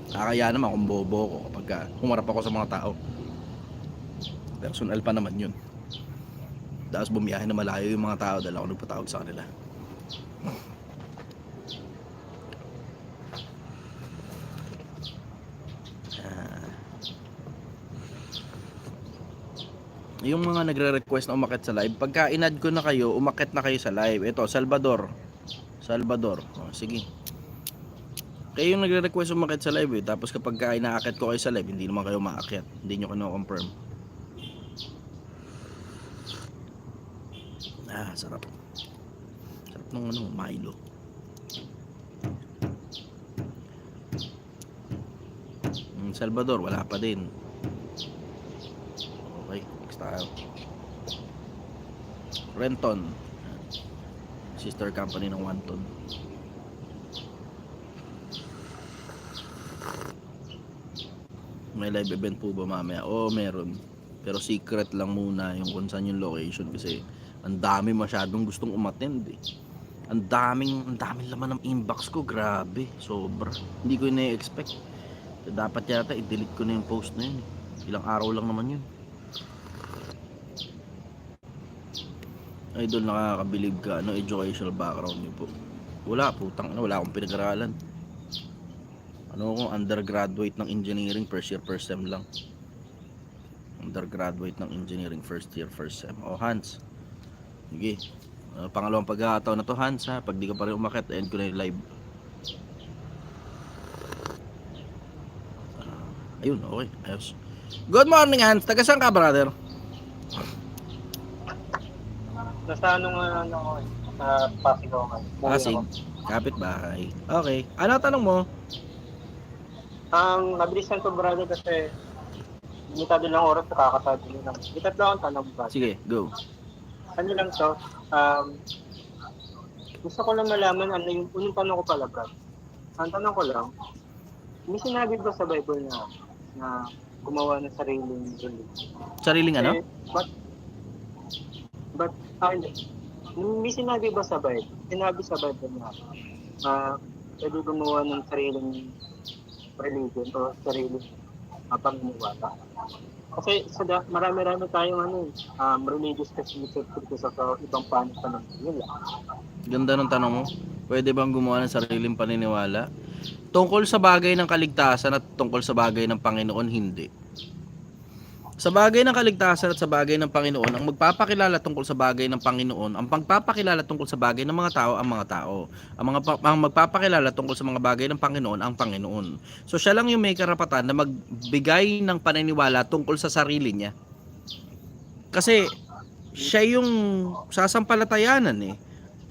Kaya naman kung bobo ko kapag humarap ako sa mga tao. Personal pa naman yun. Tapos bumiyahe na malayo yung mga tao dahil ako nagpatawag sa kanila. Yung mga nagre-request na umakyat sa live, pagka inad ko na kayo, umakyat na kayo sa live. Ito, Salvador. Oh, sige. Kayo yung nagre-request umakyat sa live eh. Tapos kapag inaakyat ko kayo sa live, hindi naman kayo maakyat. Hindi nyo kino-confirm. Sarap. Sarap ng Milo. Salvador, wala pa din. Okay, next tayo. Renton. Sister company ng Wanton. May live event po ba mamaya? Oo, meron. Pero secret lang muna yung kung saan yung location kasi ang dami masyadong gustong umattend eh. Ang daming laman ng inbox ko, grabe, sobra. Hindi ko ina-expect. Dapat yata i-delete ko na yung post na yun eh. Ilang araw lang naman yun. Idol, nakakabilib ka, educational background niyo po? Wala, putang wala akong pinag-aralan. Ako, undergraduate ng engineering, first year, first sem lang. Undergraduate ng engineering, first year, first sem. Hans. Sige. Pangalawang pagkakataon na to, Hans ha. Pag di ka pa rin umakyat, end ko na yung live. Ayun, okay. Ayos. Good morning, Hans. Taga saan ka, brother? Nasa ano nga ano ko eh. Sa Pasig ako ngayon. Buhay Pasig. ako. Kapit bahay. Okay. Ano tanong mo? Mabilis lang to brother kasi limitado lang oras nakakatabi nyo lang. Limitado lang ang tanong ba? Sige, go. Ano lang to? Gusto ko lang malaman ano yung unang tanong ko pala brad. Ang tanong ko lang, may sinabi ba sa Bible na gumawa ng sariling religion? Sariling ano? But hindi. May sinabi ba sa Bible? Sinabi sa Bible na pwede gumawa ng sariling religion o sariling paniniwala. Kasi marami-rami tayong religious kasi sa ibang paniniwala. Ganda ng tanong mo. Pwede bang gumawa ng sariling paniniwala? Tungkol sa bagay ng kaligtasan at tungkol sa bagay ng Panginoon, hindi. Sa bagay ng kaligtasan at sa bagay ng Panginoon, ang magpapakilala tungkol sa bagay ng Panginoon, ang pagpapakilala tungkol sa bagay ng mga tao, ang mga tao. Ang magpapakilala tungkol sa mga bagay ng Panginoon, ang Panginoon. So siya lang yung may karapatan na magbigay ng paniniwala tungkol sa sarili niya. Kasi siya yung sasampalatayanan eh.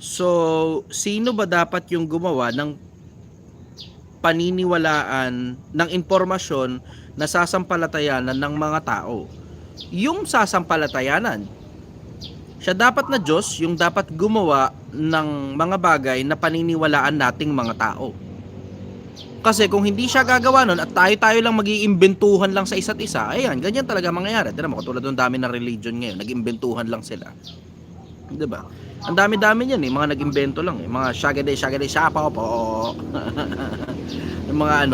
So, sino ba dapat yung gumawa ng paniniwalaan, ng impormasyon na sasampalatayanan ng mga tao? Yung sasampalatayanan. Siya dapat na Diyos yung dapat gumawa ng mga bagay na paniniwalaan nating mga tao. Kasi kung hindi siya gagawa nun at tayo lang mag-iimbentuhan lang sa isa't isa, ayan, ganyan talaga mangyayari. Tignan mo, katulad ng dami ng religion ngayon, nag-imbentuhan lang sila. Diba? Ang dami-dami niyan eh, mga nag-imbento lang eh, mga shagade shapa po. Yung mga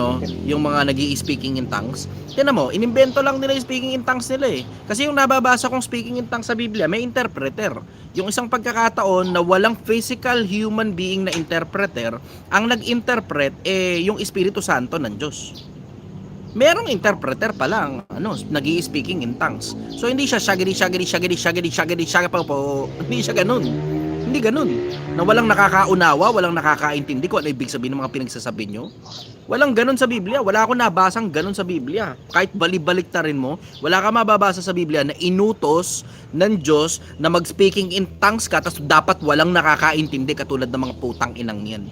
yung mga nag-i-speaking in tongues. Tingnan mo, inimbento lang nila yung speaking in tongues nila eh. Kasi yung nababasa kong speaking in tongues sa Biblia, may interpreter. Yung isang pagkakataon na walang physical human being na interpreter, ang nag-interpret yung Espiritu Santo ng Diyos. Merong interpreter pa lang, nag-i-speaking in tongues. So hindi siya shagadi po. Hindi siya ganun. Hindi ganun. Na walang nakakaunawa, walang nakakaintindi kung ano ibig sabihin ng mga pinagsasabi nyo. Walang ganun sa Biblia. Wala akong nabasang ganun sa Biblia. Kahit balibalik ta rin mo, wala ka mababasa sa Biblia na inutos ng Diyos na mag-speaking in tongues ka tapos dapat walang nakakaintindi katulad ng mga putang inang yan.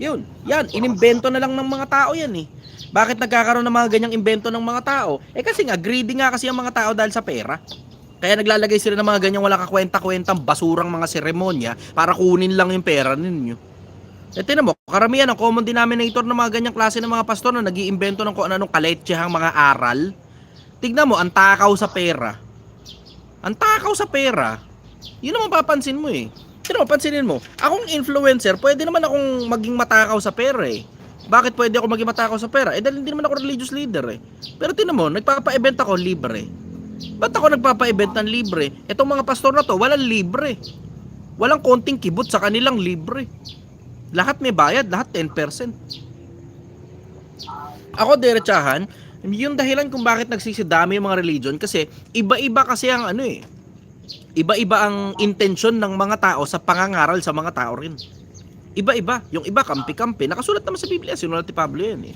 Yan, inimbento na lang ng mga tao yan eh. Bakit nagkakaroon ng mga ganyang imbento ng mga tao? Kasi nga, greedy nga kasi ang mga tao dahil sa pera. Kaya naglalagay sila ng mga ganyang wala kakwenta-kwentang basurang mga seremonya para kunin lang yung pera ninyo. Tingnan mo, karamihan ang common denominator ng mga ganyang klase ng mga pastor na nag-iimbento ng kung anong kaletsehang mga aral. Tignan mo, ang takaw sa pera. Ang takaw sa pera, yun naman papansin mo eh. Tignan mo, pansinin mo, akong influencer, pwede naman akong maging matakaw sa pera eh. Bakit pwede ako maging matakaw sa pera? Dahil hindi naman ako religious leader eh. Pero tignan mo, nagpapa-event ako libre. Ba't ako nagpapa-event ng libre? Itong mga pastor na to, walang libre. Walang konting kibot sa kanilang libre. Lahat may bayad, lahat 10%. Ako diretsahan, yung dahilan kung bakit nagsisidami yung mga religion kasi iba-iba kasi ang iba-iba ang intensyon ng mga tao sa pangangaral sa mga tao rin. Iba-iba. Yung iba kampi-kampi. Nakasulat naman sa Biblia, sinulat ni Pablo yan eh.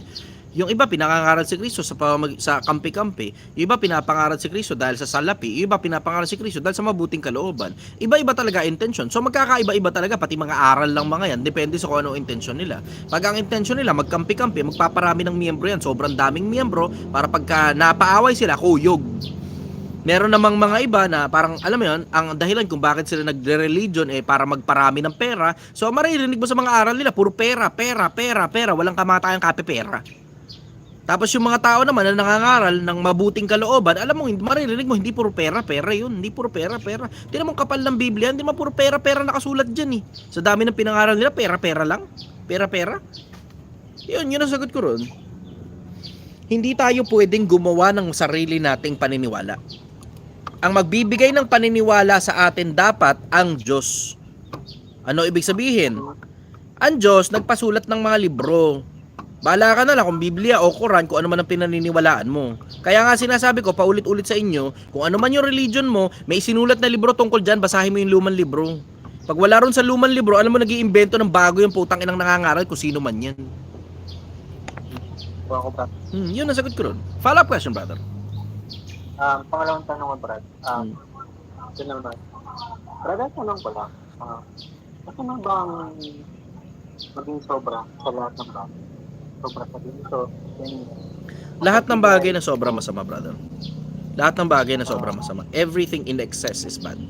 Yung iba pinangangaral si Kristo sa kampi-kampi. Yung iba pinapangaral si Kristo dahil sa salapi. Yung iba pinapangaral si Kristo dahil sa mabuting kalooban. Iba-iba talaga intention. So magkakaiba-iba talaga pati mga aral lang mga yan. Depende sa kung ano intention nila. Pag ang intention nila magkampi-kampi, magpaparami ng miyembro yan. Sobrang daming miyembro para pagka napaaway sila, kuyog. Meron namang mga iba na parang, alam mo yun, ang dahilan kung bakit sila nagre-religion para magparami ng pera. So maririnig mo sa mga aral nila, puro pera. Walang kamatayang pera. Tapos yung mga tao naman na nangangaral ng mabuting kalooban, alam mo, maririnig mo, hindi puro pera yun. Hindi puro pera. Tingnan mo kapal ng Biblia, hindi mo puro pera nakasulat dyan eh. Sa dami ng pinangaral nila, pera lang. Pera. Yun ang sagot ko ron. Hindi tayo pwedeng gumawa ng sarili nating paniniwala. Ang magbibigay ng paniniwala sa atin dapat ang Diyos. Ano ibig sabihin? Ang Diyos nagpasulat ng mga libro. Bahala ka na lang kung Biblia o Quran, kung ano man ang pinaniniwalaan mo. Kaya nga sinasabi ko paulit-ulit sa inyo, kung ano man yung religion mo, may sinulat na libro tungkol dyan, basahin mo yung lumang libro. Pag wala ron sa lumang libro, alam mo nag-iimbento ng bago yung putang inang nangangaral kung sino man yan. Kuha ko, Brad. Yun ang sagot ko ron. Follow-up question, brother. Pangalawang tanong ko, Brad. Hmm. Ito naman. Brad, tanong ko lang. Ano na bang maging sobra sa lahat ng bagay? Sobra sa dito. Lahat ng bagay na sobrang masama, brother. Lahat ng bagay na sobrang masama. Everything in excess is bad.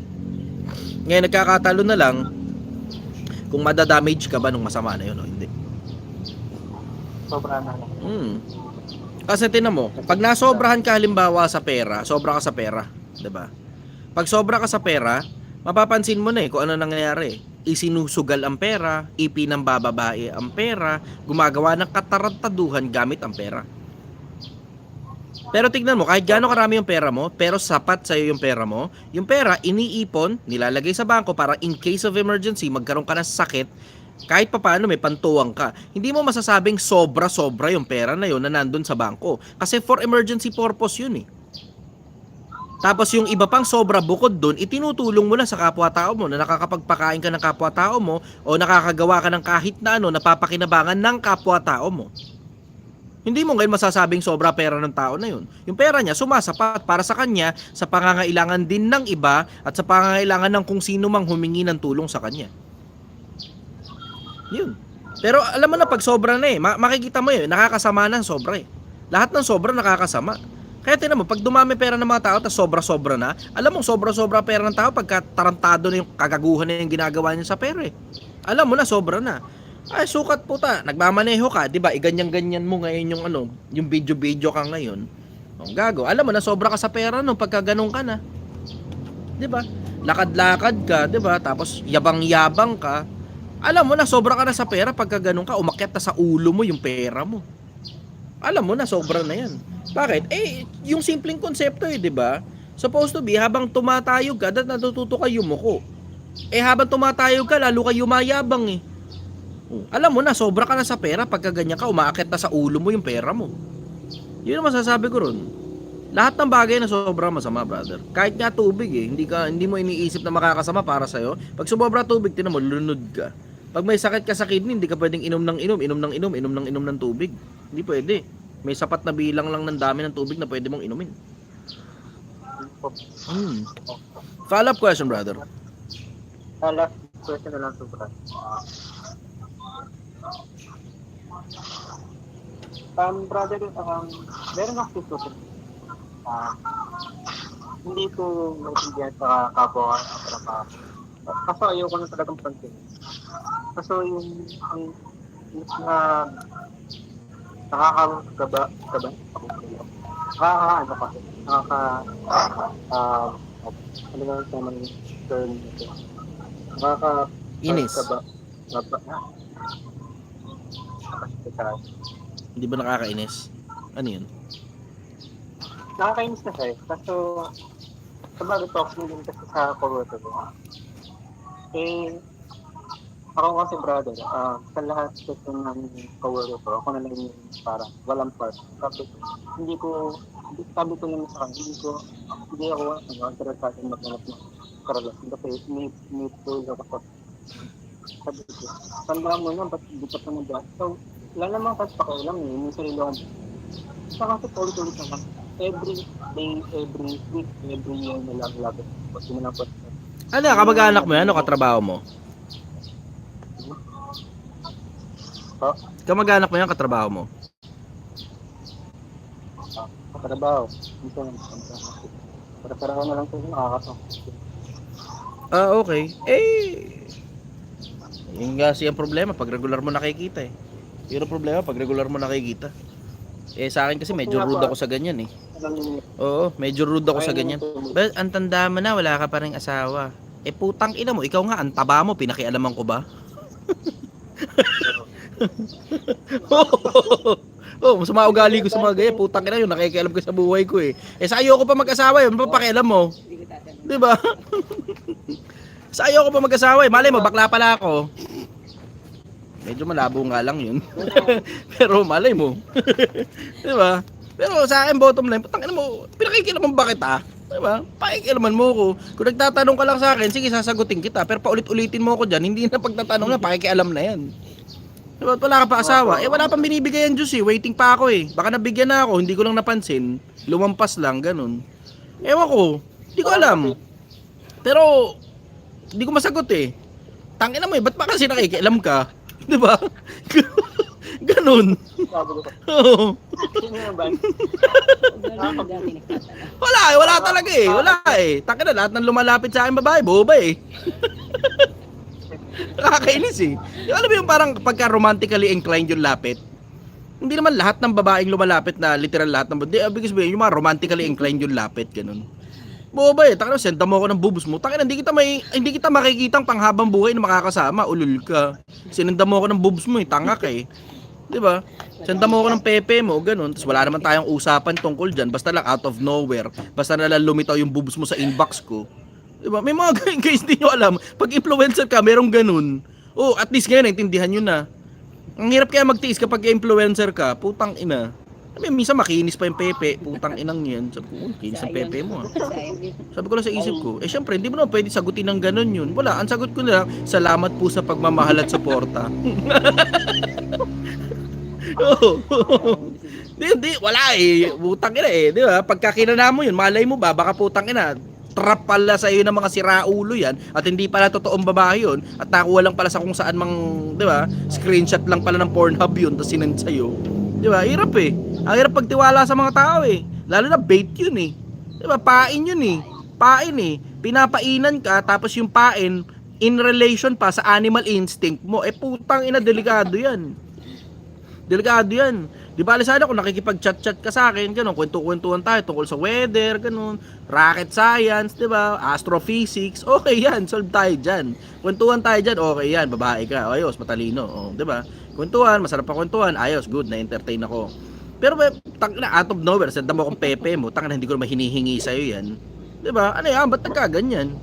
Ngayon, nagkakatalo na lang kung madadamage ka ba nung masama na yun o hindi. Sobra na lang. Kasi tinan mo, pag nasobrahan ka halimbawa sa pera, sobra ka sa pera, 'di ba? Pag sobra ka sa pera, mapapansin mo na kung ano nangyayari. Isinusugal ang pera, ipinambababae ang pera, gumagawa ng katarantaduhan gamit ang pera. Pero tignan mo, kahit gaano karami yung pera mo, pero sapat sa'yo yung pera mo, yung pera iniipon, nilalagay sa bangko para in case of emergency, magkaroon ka ng sakit, kahit papaano may pantuwang ka. Hindi mo masasabing sobra-sobra yung pera na yun na nandun sa bangko. Kasi for emergency purpose yun eh. Tapos yung iba pang sobra bukod dun, itinutulong mo na sa kapwa-tao mo na nakakapagpakain ka ng kapwa-tao mo o nakakagawa ka ng kahit na ano, napapakinabangan ng kapwa-tao mo. Hindi mo ngayon masasabing sobra pera ng tao na yun. Yung pera niya sumasapat para sa kanya sa pangangailangan din ng iba at sa pangangailangan ng kung sino mang humingi ng tulong sa kanya. Yun. Pero alam mo na pag sobra na makikita mo yun, nakakasama na sobra Lahat ng sobra nakakasama. Kaya tinan mo, pag dumami pera ng mga tao tapos sobra-sobra na, alam mo sobra-sobra pera ng tao pagka tarantado na yung kagaguhan na yung ginagawa niya sa pera Alam mo na sobra na. Ay, sukat puta. Nagmamaneho ka, 'di ba? Iganyan-ganyan mo ngayon yung yung video-video ka ngayon. Ang gago. Alam mo na sobra ka sa pera no pagka ganun ka na. 'Di ba? Lakad-lakad ka, 'di ba? Tapos yabang-yabang ka. Alam mo na sobra ka na sa pera pagka ganun ka, umakyat na sa ulo mo yung pera mo. Alam mo na sobra na 'yan. Bakit? Yung simpleng konsepto 'di ba? Supposed to be habang tumatayog ka, natututo ka yumuko. Habang tumatayog ka, lalo ka yumayabang Alam mo na, sobra ka na sa pera, pagka ganyan ka, umaakit na sa ulo mo yung pera mo. Yun ang masasabi ko ron. Lahat ng bagay na sobra masama, brother. Kahit nga tubig hindi mo iniisip na makakasama para sa'yo. Pag sumobra tubig, tinan mo, lunod ka. Pag may sakit ka sa kidney, hindi ka pwedeng inom ng tubig. Hindi pwede. May sapat na bilang lang ng dami ng tubig na pwede mong inumin. Follow-up question, brother. Last question na lang to, Brad. Brother, meron akong question. Hindi ko maintindihan sa kapwa ang trabaho. Kaso ayoko na talagang pansin. Kaso yung nakakagaba ano nga ang tamang term nito? Inis. Hindi ba nakakainis? Ano yun? Nakakainis na siya kaso sabagay toxic din kasi sa coworker ko. Ako kasi brother, sa lahat kasi ng coworker ko, ako na lang yung parang walang part. Sabi ko naman sa kanya, hindi ako interesado in maghanap ng karelasyon kasi may tool ako sa sabi ko. Tandaan mo na, ba't hindi ka pa nag-gas? So, wala naman kasi pakialam yung sarili akong saka kasi tuloy-tuloy naman. Every day, every week, every year na lang. Kasi mo lang po. Ano, kamag-anak mo yan? Ano katrabaho mo? Kamag-anak mo yan, katrabaho mo? Katrabaho. Para na lang ito nakakasama. Okay. Yung kasi ang problema, pag regular mo nakikita Yun ang problema, pag regular mo nakikita. Sa akin kasi medyo rude ako sa ganyan Oo, medyo rude ako sa ganyan. But ang tanda mo na, wala ka pa ring asawa. Putang ina mo, ikaw nga, ang taba mo, pinakialaman ko ba? Masama ugali ko sa mga ganyan. Putang ina yun, nakikialam ko sa buhay ko sa ayoko pa mag-asawa yun, papakialam mo. Diba? Sa ayoko pa mag-asawa malay mo, bakla pala ako. Medyo malabo nga lang yun. Pero malay mo. Diba? Pero sa akin, bottom line, putang ina mo, pinakikialaman ba kita? Diba? Pakikialaman mo ko. Kung nagtatanong ka lang sa akin, sige, sasagutin kita. Pero paulit-ulitin mo ko dyan, hindi na pagtatanong na, pakikialam na yan. Diba, wala ka pa asawa? Eh, wala pang binibigay ang Diyos eh. Waiting pa ako eh. Baka nabigyan na ako, hindi ko lang napansin. Lumampas lang, ganun. Ewan ko. Hindi ko alam. Pero, hindi ko masagot eh. Tangina mo eh, ba't pa kasi nakikialam ka? Diba? Ganun. Oo. Wala talaga eh. Wala eh. Tangina, lahat ng lumalapit sa akin babae, boba eh. Nakakainis eh. Alam mo yung parang pagka romantically inclined yung lapit? Hindi naman lahat ng babaeng lumalapit na literal lahat ng babae. Because yung mga romantically inclined yung lapit, ganun. Boba eh, takina, senda mo ako ng bubus mo. Takina, hindi kita makikitang panghabang buhay na makakasama. Ulul ka. Sinenda mo ako ng bubus mo eh, tanga ka eh. 'Di ba? Senda mo ako ng pepe mo, ganun. Tapos wala naman tayong usapan tungkol diyan. Basta lang out of nowhere. Basta nalang lumitaw yung bubus mo sa inbox ko. Diba? May mga ganyan guys, hindi nyo alam. Pag influencer ka, merong ganun. Oh, at least ngayon, naintindihan nyo na. Ang hirap kaya magtiis kapag influencer ka, putang ina. Minsan makinis pa yung pepe, putang inang yan. Sabi ko, kinis ang pepe mo. Sabi ko lang sa isip ko, eh syempre, hindi mo naman pwede sagutin ng ganun yun. Wala, ang sagot ko na lang, salamat po sa pagmamahal at suporta. Oh. Hindi, wala eh. Putang ina eh, di ba? Pagka kinana mo yun, malay mo ba, baka putang ina, trap pala sa iyo ng mga siraulo yan at hindi pala totoong babae yun at nakuha lang pala sa kung saan mang, di ba, screenshot lang pala ng Pornhub yun tapos sinend sa'yo. Di ba? Hirap eh. Ang hirap pagtiwala sa mga tao eh. Lalo na bait yun eh. Di ba? Pain yun eh. Pain eh. Pinapainan ka tapos yung pain in relation pa sa animal instinct mo. Eh putang ina, delikado yan. Delikado yan. Di ba sana kung nakikipag-chat-chat ka sa akin, ganun, kwento-kwentuhan tayo tungkol sa weather, ganun, rocket science, di ba, astrophysics, okay yan, solve tayo dyan. Kwentuhan tayo dyan, okay yan, babae ka, ayos, matalino, oh, di ba? Kwentuhan, masarap pa kwentuhan, ayos, good, na-entertain ako. Pero tang na out of nowhere, senda mo akong pepe mo, tang na hindi ko naman hinihingi sa'yo yan. Di ba? Ano yan, ba't nagkaganyan?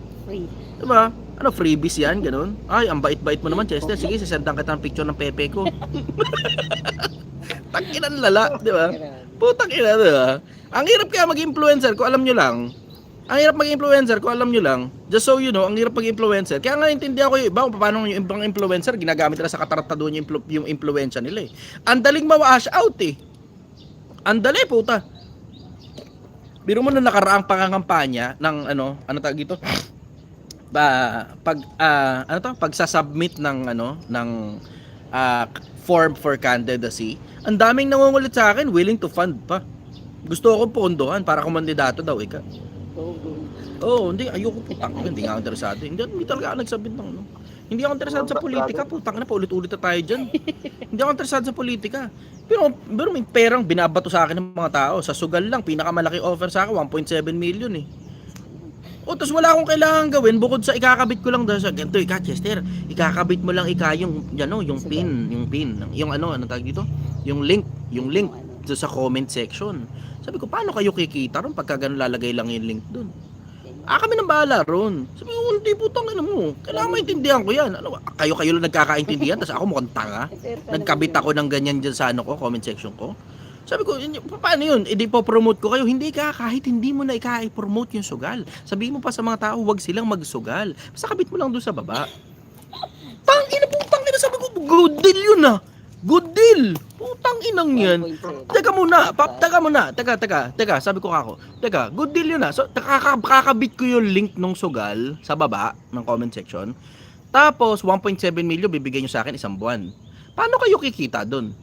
Di ba? Ano, freebies yan, ganun? Ay, ang bait-bait mo naman, Chester. Sige, sisendan kita ng picture ng pepe ko. Takinan lala, di ba? Putang ina, di ba? Ang hirap kaya mag-influencer ko, alam nyo lang. Ang hirap mag-influencer ko, alam nyo lang. Just so you know, ang hirap mag-influencer. Kaya nga naintindihan ko yung iba kung paano yung ibang influencer, ginagamit nila sa katarataduan yung influensya nila eh. Ang daling ma-wash out eh. Ang dali, puta. Biro mo na nakaraang pangangampanya ng ano tawag dito? Pagsasubmit ng form for candidacy, ang daming nangungulit sa akin, willing to fund pa. Gusto ko pondohan para kumandidato daw, ika. Hindi, ayoko putang, hindi nga ako interesado. Hindi talaga ako nagsabit ng Hindi ako interesado sa politika, putang na, paulit-ulit na tayo dyan. Hindi ako interesado sa politika. Pero may perang binabato sa akin ng mga tao. Sa sugal lang, pinakamalaki offer sa akin, 1.7 million eh. Tapos wala akong kailangan gawin bukod sa ikakabit ko lang dahil sa ganito, Chester, ikakabit mo lang yung pin, yung tawag dito? Yung link sa comment section. Sabi ko, paano kayo kikita ron pagka ganun lalagay lang yung link doon? Kami nang bahala ron. Sabi ko, hindi putang ina mo. Kailangan maintindihan ko yan. Kayo lang nagkakaintindihan, tapos ako mukhang tanga. Nagkabit ako ng ganyan dyan sa comment section ko. Sabi ko, paano yun? Hindi po promote ko kayo. Hindi ka, kahit hindi mo na i-promote yung sugal. Sabihin mo pa sa mga tao, huwag silang magsugal. Basta kabit mo lang doon sa baba. Putang ina, sabi ko, good deal yun ah. Good deal. Putang inang yan. Teka muna. Teka. Sabi ko ako. Teka, good deal yun ah. So, kakabit ko yung link ng sugal sa baba ng comment section. Tapos, 1.7 million bibigay nyo sa akin isang buwan. Paano kayo kikita doon?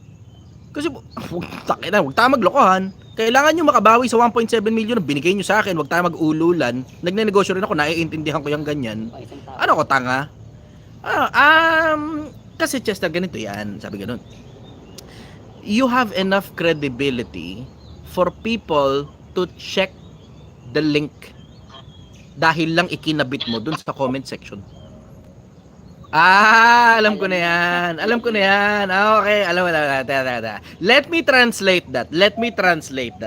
Kasi, huwag tayo maglokohan. Kailangan nyo makabawi sa 1.7 million na binigay nyo sa akin. Huwag tayo mag-ululan. Nagnenegosyo rin ako, naiintindihan ko yung ganyan. Ano ko, tanga? Kasi Chester, ganito yan. Sabi ganun. You have enough credibility for people to check the link dahil lang ikinabit mo dun sa comment section. Alam ko na yan. Okay, alam mo na. Let me translate that.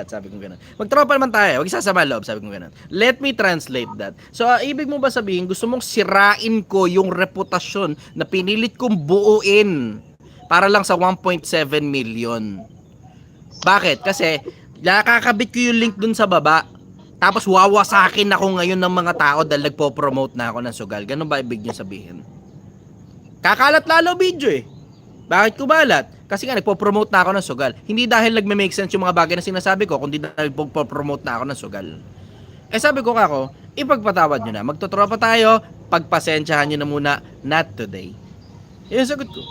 Sabi ko ganun. Magtropa naman tayo. Huwag isasama loob. Sabi ko ganun. Let me translate that. So, ibig mo ba sabihin, gusto mong sirain ko yung reputasyon na pinilit kong buuin para lang sa 1.7 million. Bakit? Kasi, nakakabit ko yung link dun sa baba. Tapos, wawasakin ako ngayon ng mga tao dahil nagpo-promote na ako ng sugal. Ganun ba ibig niyo sabihin? Kakalat lalo video eh. Bakit kumalat? Kasi nga nagpo-promote na ako ng sugal. Hindi dahil nagme-make sense yung mga bagay na sinasabi ko, kundi dahil nagpo-promote na ako ng sugal. Eh sabi ko kako, ipagpatawad nyo na. Magtotropa tayo, pagpasensyahan nyo na muna, not today. Yun yung sagot ko.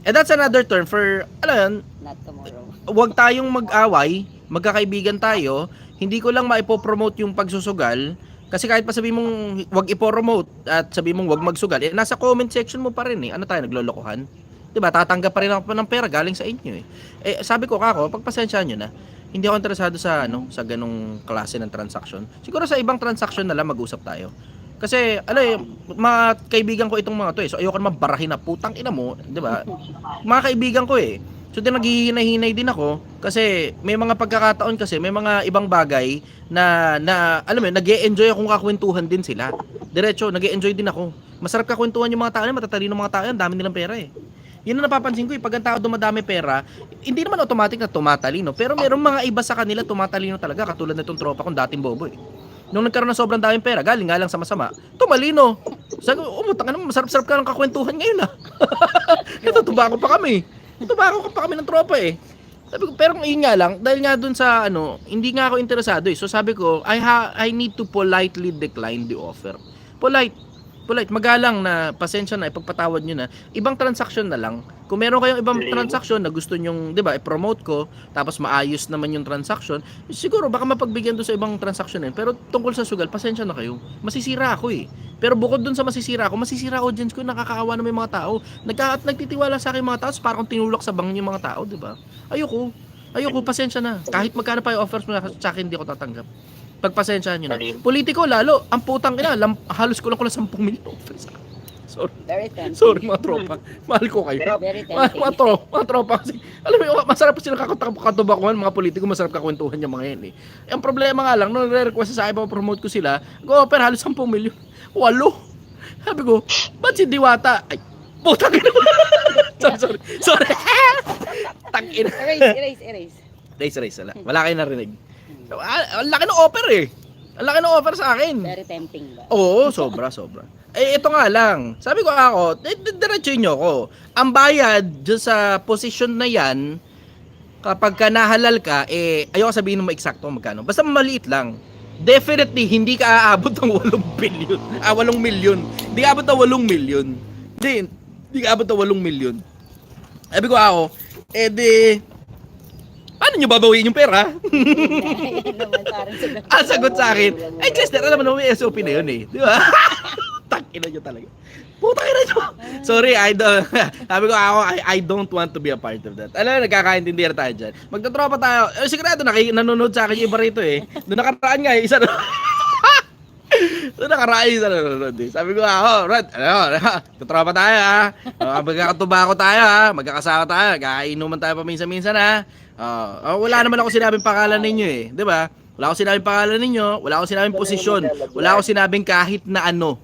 And that's another term for, alam yun, Not tomorrow. huwag tayong mag-away, magkakaibigan tayo, hindi ko lang maipopromote yung pagsusugal, kasi kahit pa sabi mong huwag ipopromote at sabi mong huwag magsugal, eh, nasa comment section mo pa rin eh. Ano tayo, naglolokohan? Diba, tatanggap pa rin ako ng pera galing sa inyo eh. Eh, sabi ko kako, pagpasensyahan nyo na, hindi ako interesado sa sa ganung klase ng transaction. Siguro sa ibang transaction na lang mag-usap tayo. Kasi, mga kaibigan ko itong mga to eh. So, ayoko naman barahin na putang ina mo, di ba? Mga kaibigan ko eh. So, naghihinay-hinay din ako kasi may mga pagkakataon kasi, may mga ibang bagay na alam mo yun, nag-e-enjoy akong kakwentuhan din sila. Diretso, nag-e-enjoy din ako. Masarap kakwentuhan yung mga tao, matatalino mga tao yan, dami nilang pera eh. Yun ang napapansin ko, pag ang tao dumadami pera, hindi naman automatic na tumatalino. Pero merong mga iba sa kanila tumatalino talaga, katulad nitong tropa kong dating bobo eh. Nung nagkaroon ng sobrang daming pera, galing nga lang sa masama, tumalino. Sabi ko, umutang ka naman, masarap-sarap ka ng kakwentuhan ngayon ah. Ito, tubako pa kami. Tubako pa kami ng tropa eh. Sabi ko, pero yun nga lang, dahil nga dun sa hindi nga ako interesado eh. So sabi ko, I need to politely decline the offer. Polite, magalang na pasensya na, ipagpatawad nyo na. Ibang transaction na lang. Kung meron kayong ibang transaction na gusto nyong, di ba, i-promote ko, tapos maayos naman yung transaction, siguro baka mapagbigyan doon sa ibang transaction yun. Pero tungkol sa sugal, pasensya na kayo. Masisira ako eh. Pero bukod doon sa masisira ako, masisira audience ko, nakakaawa na may mga tao. Nagtitiwala sa akin mga tao, parang tinulak sa bangin yung mga tao, di ba? Ayoko, pasensya na. Kahit magkano pa yung offers mo sa akin, hindi ako tatanggap. Pagpasensyahan nyo na. Politiko lalo, ang putang ina, halos ko lang 10 million offers. Very tempting. Sorry mga tropa. Mahal ko kayo. Very tempting. Mga tropa kasi, alam mo, masarap sila katubakuhan, mga politiko, masarap kakwentuhan yung mga yan eh. Ang problema nga lang, nung nare-request sa akin, promote ko sila, go-offer halos 10 million. 8. Sabi ko, ba't si Diwata? Ay, putang ina. Sorry. Tangina. Erase. Wala kayo narinig. Ang laki ng offer eh. Ang laki ng offer sa akin. Very tempting ba? Oo, sobra. Eh, ito nga lang. Sabi ko ako, diretsuin nyo ko. Ang bayad dyan sa posisyon na yan, kapag ka nahalal ka, ayoko sabihin mo eksakto magkano. Basta maliit lang. Definitely, hindi ka aabot ng 8 billion. 8 milyon. Hindi ka aabot ng 8 milyon. Hindi ka aabot ng 8 milyon. Sabi ko ako, paano nyo babawiin yung pera? Yan naman parang sagot. Ang sagot sa akin, Chester, alam mo naman may SOP na yun eh. Di ba? Takina nyo talaga. Putang ina nyo. Sorry, sabi ko ako, I don't want to be a part of that. Alam mo, nagkakaintindihan tayo dyan. Magtatropa tayo. Sigurado, nanonood sa akin yung iba rito eh. Doon nakaraan nga, isa na. Doon nakaraan, isa nanonood eh. Sabi ko ako, Rod, magtatropa tayo ha. Magkakatubako tayo ha. Magkakasama tayo. Magkakainuman tayo paminsan-minsan ha. Wala naman ako sinabing pangalan ninyo eh, 'di ba? Wala ako sinabing pangalan ninyo, wala ako sinabing posisyon, wala ako sinabing kahit na ano.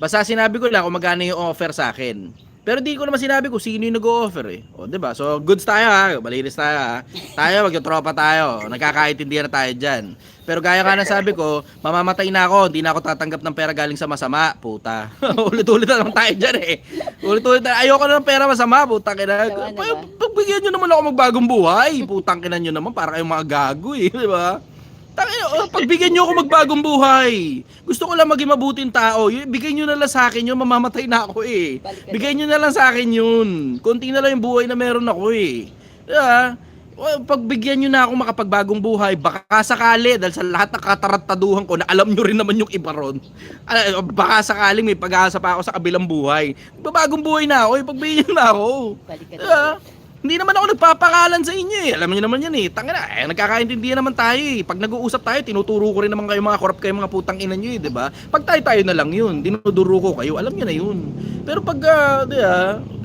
Basta sinabi ko lang kung magkano yung offer sa akin. Pero di ko naman sinabi kung sino yung nag-o-offer eh. O, 'di ba? So, goods tayo ha, malinis tayo ha. Tayo, magtotropa tayo. Nagkakaintindihan na tayo diyan. Pero gaya nga ng sabi ko, mamamatay na ako, hindi na ako tatanggap ng pera galing sa masama, puta. Ulit-ulit na lang tayo dyan eh. Ulit-ulit na, ayoko na ng pera masama, putang ina. Pagbigyan nyo naman ako magbagong buhay, putang ina nyo naman, para kayong mga gago eh, di ba? Pagbigyan nyo ako magbagong buhay. Gusto ko lang maging mabuting tao. Bigay nyo na lang sa akin yun, mamamatay na ako eh. Bigay nyo na lang sa akin yun. Konti na lang yung buhay na meron ako eh. Diba? Pagbigyan nyo na ako makapagbagong buhay, baka sakali, dahil sa lahat ng katarattaduhan ko, na alam nyo rin naman yung iba ron, baka sakaling may pag-asa pa ako sa kabilang buhay. Bagong buhay na ako, pagbigyan nyo na ako. Diba? Hindi naman ako nagpapakalan sa inyo eh. Alam niyo naman yan eh. Tangina, nagkakaintindihan naman tayo eh. Pag nag-uusap tayo, tinuturo ko rin naman kayo mga korap kayo mga putang ina niyo eh, 'di ba? Pag tayo na lang 'yun, dinuduro ko kayo, alam niyo na 'yun. Pero pag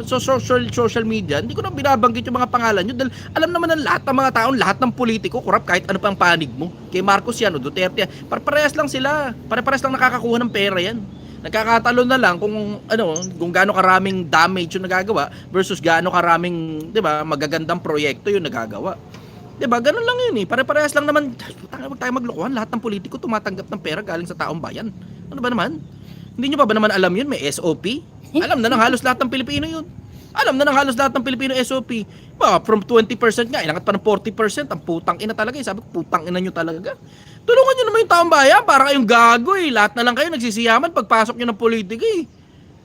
social media, hindi ko na binabanggit yung mga pangalan niyo dahil alam naman ng lahat ng mga tao, lahat ng politiko, korap kahit ano pang panig mo. Kay Marcos yan o Duterte, parehas lang sila. Parehas lang nakakakuha ng pera yan. Nagkakatalo na lang kung gaano karaming damage yung nagagawa versus gaano karaming, 'di ba, magagandang proyekto yung nagagawa. 'Di ba? Ganun lang 'yun eh. Pare-parehas lang naman. Huwag tayo maglokohan. Lahat ng politiko tumatanggap ng pera galing sa taong bayan. Ano ba naman? Hindi nyo pa ba naman alam 'yun? May SOP. Alam na ng halos lahat ng Pilipino yun. Alam na ng halos lahat ng Pilipino SOP. From 20% nga, inangat pa ng 40%. Ang putang ina talaga. Sabi ko, putang ina nyo talaga. Tulungan nyo naman yung taong bayan. Para kayong gago eh. Lahat na lang kayo nagsisiyaman pagpasok nyo ng politika eh.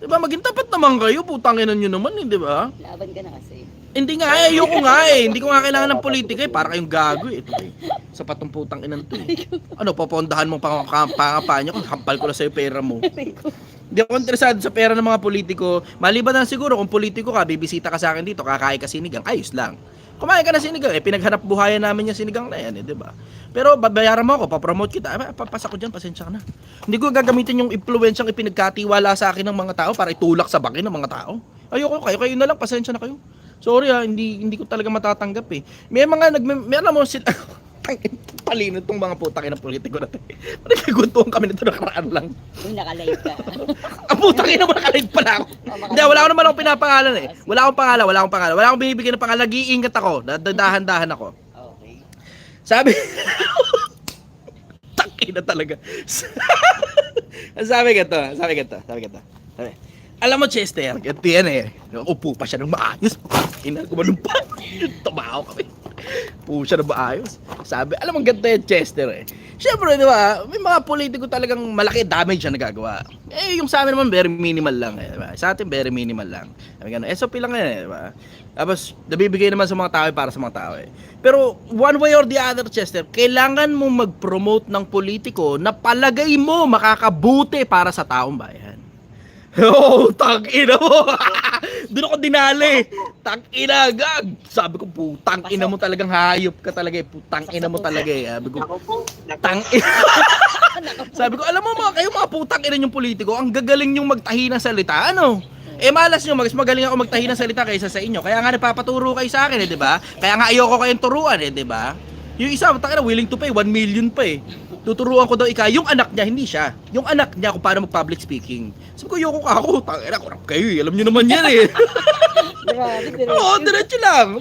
Diba? Maging tapat naman kayo. Putang ina nyo naman eh. Diba? Laban ka na kasi. Hindi nga eh. Ayoko nga eh. Hindi ko nga kailangan ng politika eh. Para kayong gago eh. Ito eh. Sa patong putang ina to eh. Ano, papondahan mo pangampanya ko. Hampal ko na sa'yo pera mo. Hindi ako interesado sa pera ng mga politiko. Maliban na siguro kung politiko ka, bibisita ka sa akin dito, kakain ka sinigang, ayos lang. Kumain ka na sinigang, pinaghanap buhayan namin yung sinigang na yan, di ba? Pero babayaran mo ako, papromote kita, papasa ko dyan, pasensya ka na. Hindi ko gagamitin yung influensyang ipinagkatiwala sa akin ng mga tao para itulak sa baki ng mga tao. Ayoko, kayo na lang, pasensya na kayo. Sorry hindi ko talaga matatanggap eh. May alam mo sila, talino itong mga putang ng politiko natin. Nagkaguntuhan kami nito nakaraan lang. Kung nakalive ka. Ang putang ina mo nakalive pala ako. Hindi, wala ko naman akong pinapangalan eh. Wala akong pangalan. Wala akong binibigyan ng pangalan. Nag-iingat ako. Dahan-dahan ako. Okay. Sabi, takina talaga. Sabi ka to. Alam mo, Chester, ganito yan eh. Upo pa siya ng maayos. Ina, gumanong pa. Tumaw kami. Upo siya ng maayos. Sabi, alam mo, ganito yan, Chester eh. Siyempre, di ba, may mga politiko talagang malaki damage na nagagawa. Eh, yung sa amin naman, very minimal lang eh. Diba? Sa atin, very minimal lang. Sabi gano'n, SOP lang yan eh. Diba? Tapos, nabibigay naman sa mga tao para sa mga tao eh. Pero, one way or the other, Chester, kailangan mo mag-promote ng politiko na palagay mo makakabuti para sa taong bayan. Oh, tang-ina mo. Doon ako dinali. Tang-ina, gag. Sabi ko, putang ina mo talagang hayop ka talaga eh. Putang ina mo talaga eh. Sabi ko, tang-ina. Sabi ko, alam mo kayo mga putang ina yung politiko, ang gagaling yung magtahi ng salita. Ano? Eh malas nyo, mas magaling ako magtahi ng salita kaysa sa inyo. Kaya nga napapaturo kayo sa akin eh, di ba? Kaya nga ayoko kayong turuan eh, di ba? Yung isa, tangina, willing to pay 1 million pa eh. Tuturuan ko daw yung anak niya, hindi siya. Yung anak niya kung paano mag-public speaking. Sabi ko, yoko ka ako. Tangina, kurap kayo eh. Alam niyo naman yan eh. Grabe, Oo, diretso lang.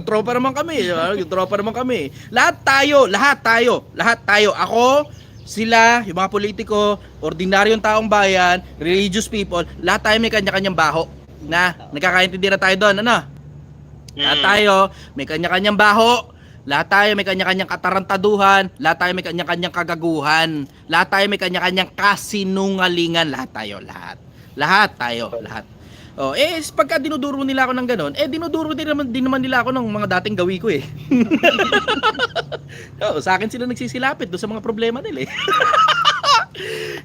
Tropa naman kami. Tropa naman kami. Lahat tayo. Ako, sila, yung mga politiko, ordinaryong taong bayan, religious people, lahat tayo may kanya-kanyang baho. Na, nagkakaintindi na tayo doon, ano? Lahat tayo may kanya-kanyang baho. Lahat tayo may kanya-kanyang katarantaduhan, lahat tayo may kanya-kanyang kagaguhan, lahat tayo may kanya-kanyang kasinungalingan, lahat tayo. Oh, pagka dinuduro nila ako ng ganon, dinuduro din naman nila ako ng mga dating gawi ko eh. Sa akin sila nagsisilapit doon sa mga problema nila eh.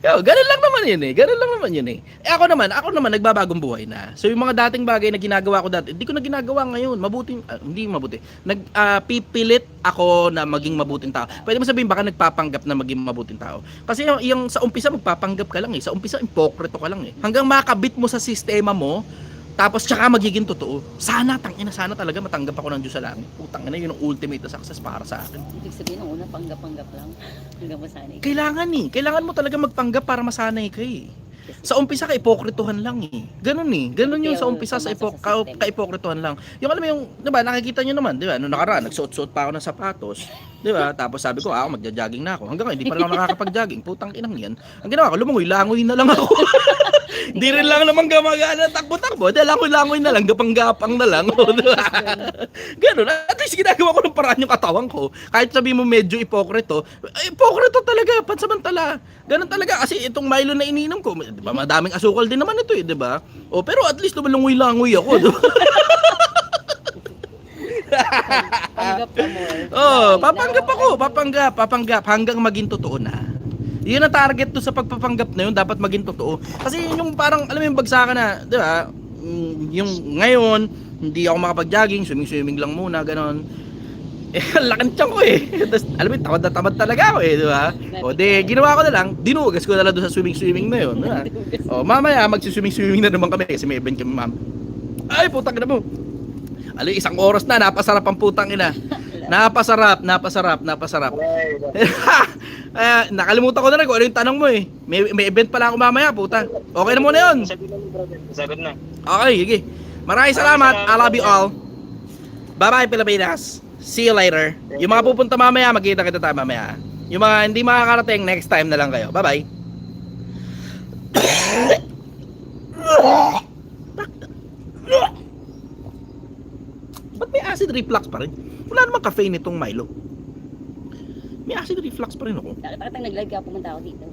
Ganun lang naman yun eh. Ako naman nagbabagong buhay na. So yung mga dating bagay na ginagawa ko dati, hindi ko na ginagawa ngayon. Hindi mabuti. Pipilit ako na maging mabuting tao. Pwede mo sabihin baka nagpapanggap na maging mabuting tao. Kasi yung sa umpisa magpapanggap ka lang eh. Sa umpisa impokrito ka lang eh. Hanggang makabit mo sa sistema mo, tapos tsaka magiging totoo. Sana talaga matanggap ako ng Diyos sa langit. Putang ina, yun ang ultimate na success para sa akin. Ibig sabihin, nung una, panggap-panggap lang. Hanggang masanay. Kailangan mo talaga magpanggap para masanay ka eh. Sa umpisa ka ipokrituhan lang eh. Ganun yung sa umpisa sa kaipokrituhan lang. Yung alam mo yung, 'di ba, nakikita niyo naman, 'di ba? Noong nakaraan, nagsuot-suot pa ako ng sapatos, 'di ba? Tapos sabi ko, ako magja-jogging na ako. Hanggang ngayon, hindi pa rin ako nakakapag-jogging. Putang inang 'yan. Ang ginawa ko, lumangoy na lang ako. Hindi rin lang naman gumagana takbo-takbo. Dahil langoy na lang, gapang-gapang na lang. Ganun. At least ginagawa ko ng paraan yung katawan ko. Kahit sabi mo medyo ipokrito talaga, pansamantala. Ganun talaga. Kasi itong Milo na ininom ko, diba, madaming asukal din naman ito eh, diba? O, pero at least lumalungoy-langoy ako, diba? Panggap ka more. Papanggap hanggang maging totoo na. Yun ang target to sa pagpapanggap na yun, dapat maging totoo. Kasi yung parang, alam mo yung bagsakan na, di ba? Yung ngayon, hindi ako makapag-jogging, swimming lang muna, ganon. Lakan tiyan ko eh. Tapos, alam mo, tamad talaga ako eh, di ba? O, ginawa ko na lang, dinugas ko na lang doon sa swimming na yun. Diba? O, mamaya, magsiswimming na naman kami kasi may event kami, ma'am. Ay, putang ina mo. Alam, 1 oras na, napasarap ang putang ina. Napasarap. Nakalimutan ko na rin kung ano yung tanong mo eh. May event pala ako mamaya, puta. Okay na muna yun. Sagot na. Okay, sige. Maraming salamat. I love you all. Bye-bye, Pilipinas. See you later. Yung mga pupunta mamaya, magkita kita tayo mamaya. Yung mga hindi makakarating, next time na lang kayo. Bye-bye. Ba't may acid reflux pa rin? Wala namang caffeine itong Milo. May acid reflux pa rin ako. Bakit nag-live ka pumunta ako dito?